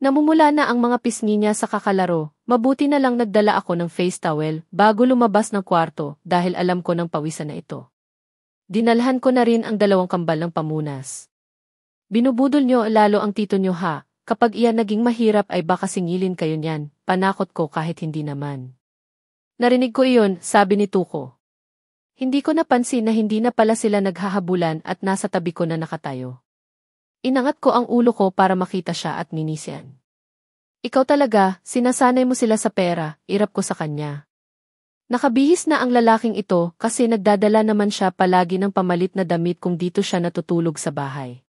Namumula na ang mga pisngi niya sa kakalaro, mabuti na lang nagdala ako ng face towel bago lumabas ng kwarto dahil alam ko ng pawisan na ito. Dinalhan ko na rin ang 2 kambal ng pamunas. Binubudol niyo lalo ang tito niyo ha, kapag iyan naging mahirap ay baka singilin kayo niyan, panakot ko kahit hindi naman. Narinig ko iyon, sabi ni Tuko. Hindi ko napansin na hindi na pala sila naghahabulan at nasa tabi ko na nakatayo. Inangat ko ang ulo ko para makita siya at ninisian. Ikaw talaga, sinasanay mo sila sa pera, irap ko sa kanya. Nakabihis na ang lalaking ito kasi nagdadala naman siya palagi ng pamalit na damit kung dito siya natutulog sa bahay.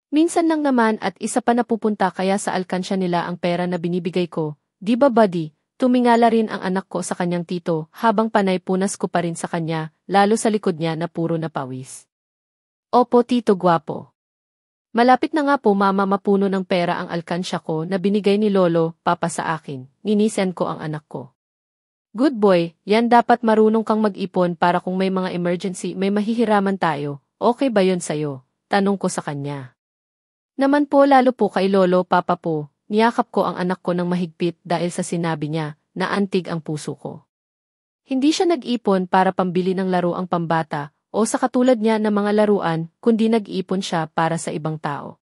Minsan lang naman at isa pa napupunta kaya sa alkansya nila ang pera na binibigay ko, di ba buddy? Tumingala rin ang anak ko sa kanyang tito habang panay punas ko pa rin sa kanya, lalo sa likod niya na puro napawis. Opo tito gwapo. Malapit na nga po mama mapuno ng pera ang alkansya ko na binigay ni Lolo, Papa sa akin, ninisen ko ang anak ko. Good boy, yan dapat marunong kang mag-ipon para kung may mga emergency may mahihiraman tayo, okay ba yon sayo? Tanong ko sa kanya. Naman po lalo po kay Lolo, Papa po. Niyakap ko ang anak ko ng mahigpit dahil sa sinabi niya na antig ang puso ko. Hindi siya nag-ipon para pambili ng laro ang pambata o sa katulad niya na mga laruan kundi nag-ipon siya para sa ibang tao.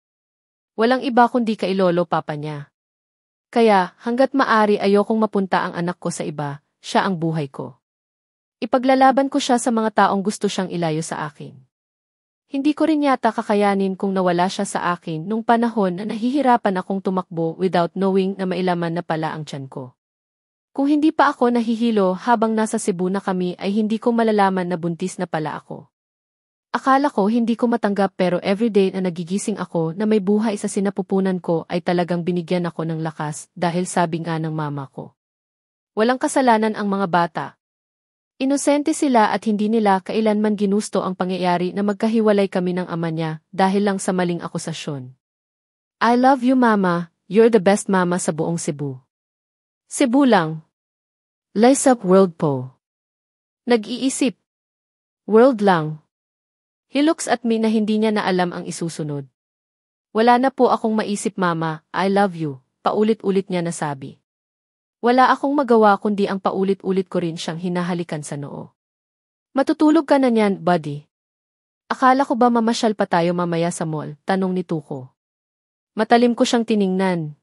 Walang iba kundi kay Lolo Papa niya. Kaya hanggat maari ayokong mapunta ang anak ko sa iba, siya ang buhay ko. Ipaglalaban ko siya sa mga taong gusto siyang ilayo sa akin. Hindi ko rin yata kakayanin kung nawala siya sa akin nung panahon na nahihirapan akong tumakbo without knowing na mailaman na pala ang tiyan ko. Kung hindi pa ako nahihilo habang nasa Cebu na kami ay hindi ko malalaman na buntis na pala ako. Akala ko hindi ko matanggap pero everyday na nagigising ako na may buhay sa sinapupunan ko ay talagang binigyan ako ng lakas dahil sabi nga ng mama ko. Walang kasalanan ang mga bata. Inosente sila at hindi nila kailanman ginusto ang pangyayari na magkahiwalay kami ng ama niya dahil lang sa maling akusasyon. I love you mama, you're the best mama sa buong Cebu. Cebu lang. Lights up world po. Nag-iisip. World lang. He looks at me na hindi niya na alam ang isusunod. Wala na po akong maisip mama, I love you, paulit-ulit niya nasabi. Wala akong magawa kundi ang paulit-ulit ko rin siyang hinahalikan sa noo. Matutulog ka na niyan, buddy. Akala ko ba mamasyal pa tayo mamaya sa mall, tanong ni Tuko. Matalim ko siyang tiningnan.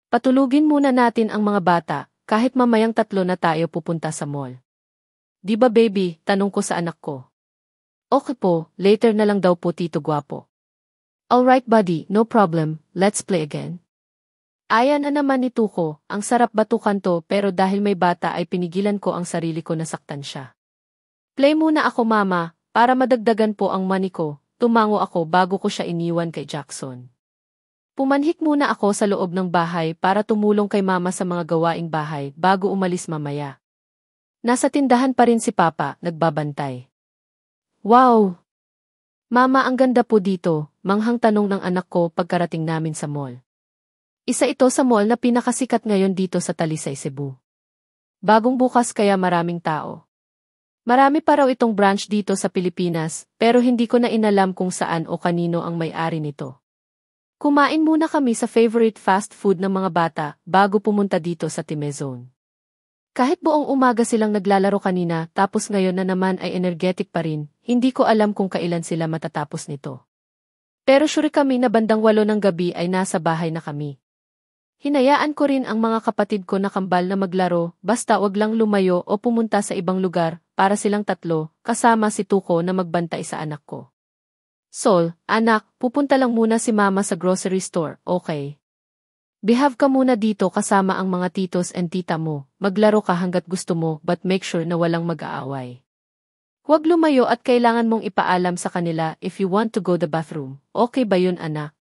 Patulugin muna natin ang mga bata, kahit mamayang 3 na tayo pupunta sa mall. Di ba baby, tanong ko sa anak ko. Okay po, later na lang daw po tito gwapo. Alright buddy, no problem, let's play again. Ayan na naman ni Tuko, ang sarap batukan to pero dahil may bata ay pinigilan ko ang sarili ko na saktan siya. Play muna ako mama, para madagdagan po ang money ko, tumango ako bago ko siya iniwan kay Jackson. Pumanhik muna ako sa loob ng bahay para tumulong kay mama sa mga gawaing bahay bago umalis mamaya. Nasa tindahan pa rin si Papa, nagbabantay. Wow! Mama ang ganda po dito, manghang tanong ng anak ko pagkarating namin sa mall. Isa ito sa mall na pinakasikat ngayon dito sa Talisay, Cebu. Bagong bukas kaya maraming tao. Marami pa raw itong branch dito sa Pilipinas, pero hindi ko na inalam kung saan o kanino ang may-ari nito. Kumain muna kami sa favorite fast food ng mga bata bago pumunta dito sa Timezone. Kahit buong umaga silang naglalaro kanina tapos ngayon na naman ay energetic pa rin, hindi ko alam kung kailan sila matatapos nito. Pero sure kami na bandang 8 ng gabi ay nasa bahay na kami. Hinayaan ko rin ang mga kapatid ko na kambal na maglaro basta wag lang lumayo o pumunta sa ibang lugar para silang 3 kasama si Tuko na magbantay sa anak ko. Sol, anak, pupunta lang muna si mama sa grocery store, okay? Behave ka muna dito kasama ang mga titos and tita mo, maglaro ka hanggat gusto mo but make sure na walang mag-aaway. Huwag lumayo at kailangan mong ipaalam sa kanila if you want to go the bathroom, okay ba yun anak?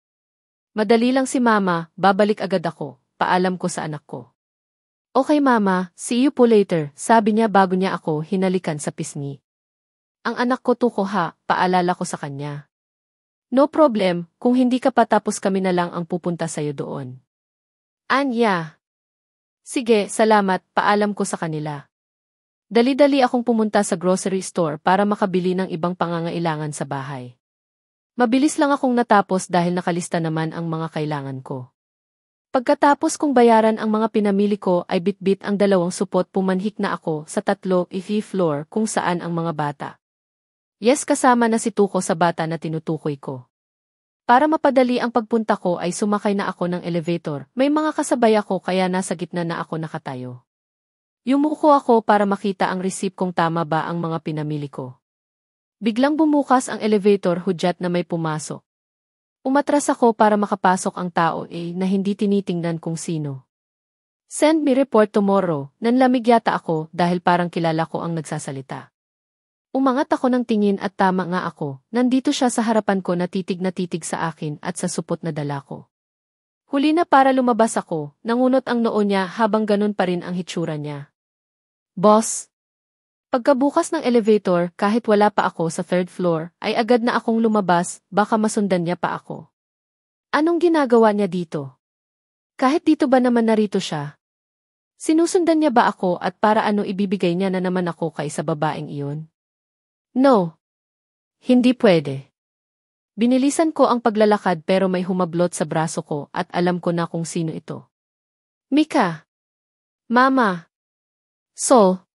Madali lang si mama, babalik agad ako, paalam ko sa anak ko. Okay mama, see you po later, sabi niya bago niya ako hinalikan sa pisngi. Ang anak ko Tuko ha, paalala ko sa kanya. No problem, kung hindi ka pa tapos kami na lang ang pupunta sa'yo doon. Anya. Sige, salamat, paalam ko sa kanila. Dali-dali akong pumunta sa grocery store para makabili ng ibang pangangailangan sa bahay. Mabilis lang akong natapos dahil nakalista naman ang mga kailangan ko. Pagkatapos kong bayaran ang mga pinamili ko ay bitbit ang 2 supot pumanhik na ako sa 3 floor kung saan ang mga bata. Yes, kasama na si Tuko sa bata na tinutukoy ko. Para mapadali ang pagpunta ko ay sumakay na ako ng elevator. May mga kasabay ako kaya nasa gitna na ako nakatayo. Yumuko ako para makita ang receipt kung tama ba ang mga pinamili ko. Biglang bumukas ang elevator, hudyat na may pumasok. Umatras ako para makapasok ang tao na hindi tinitingnan kung sino. Send me report tomorrow, nanlamig yata ako dahil parang kilala ko ang nagsasalita. Umangat ako ng tingin at tama nga ako, nandito siya sa harapan ko na titig sa akin at sa supot na dala ko. Huli na para lumabas ako, nangunot ang noo niya habang ganun pa rin ang hitsura niya. Boss! Pagkabukas ng elevator, kahit wala pa ako sa 3rd floor, ay agad na akong lumabas, baka masundan niya pa ako. Anong ginagawa niya dito? Kahit dito ba naman narito siya? Sinusundan niya ba ako at para ano ibibigay niya na naman ako kay sa babaeng iyon? No. Hindi pwede. Binilisan ko ang paglalakad pero may humablot sa braso ko at alam ko na kung sino ito. Mika! Mama! Sol!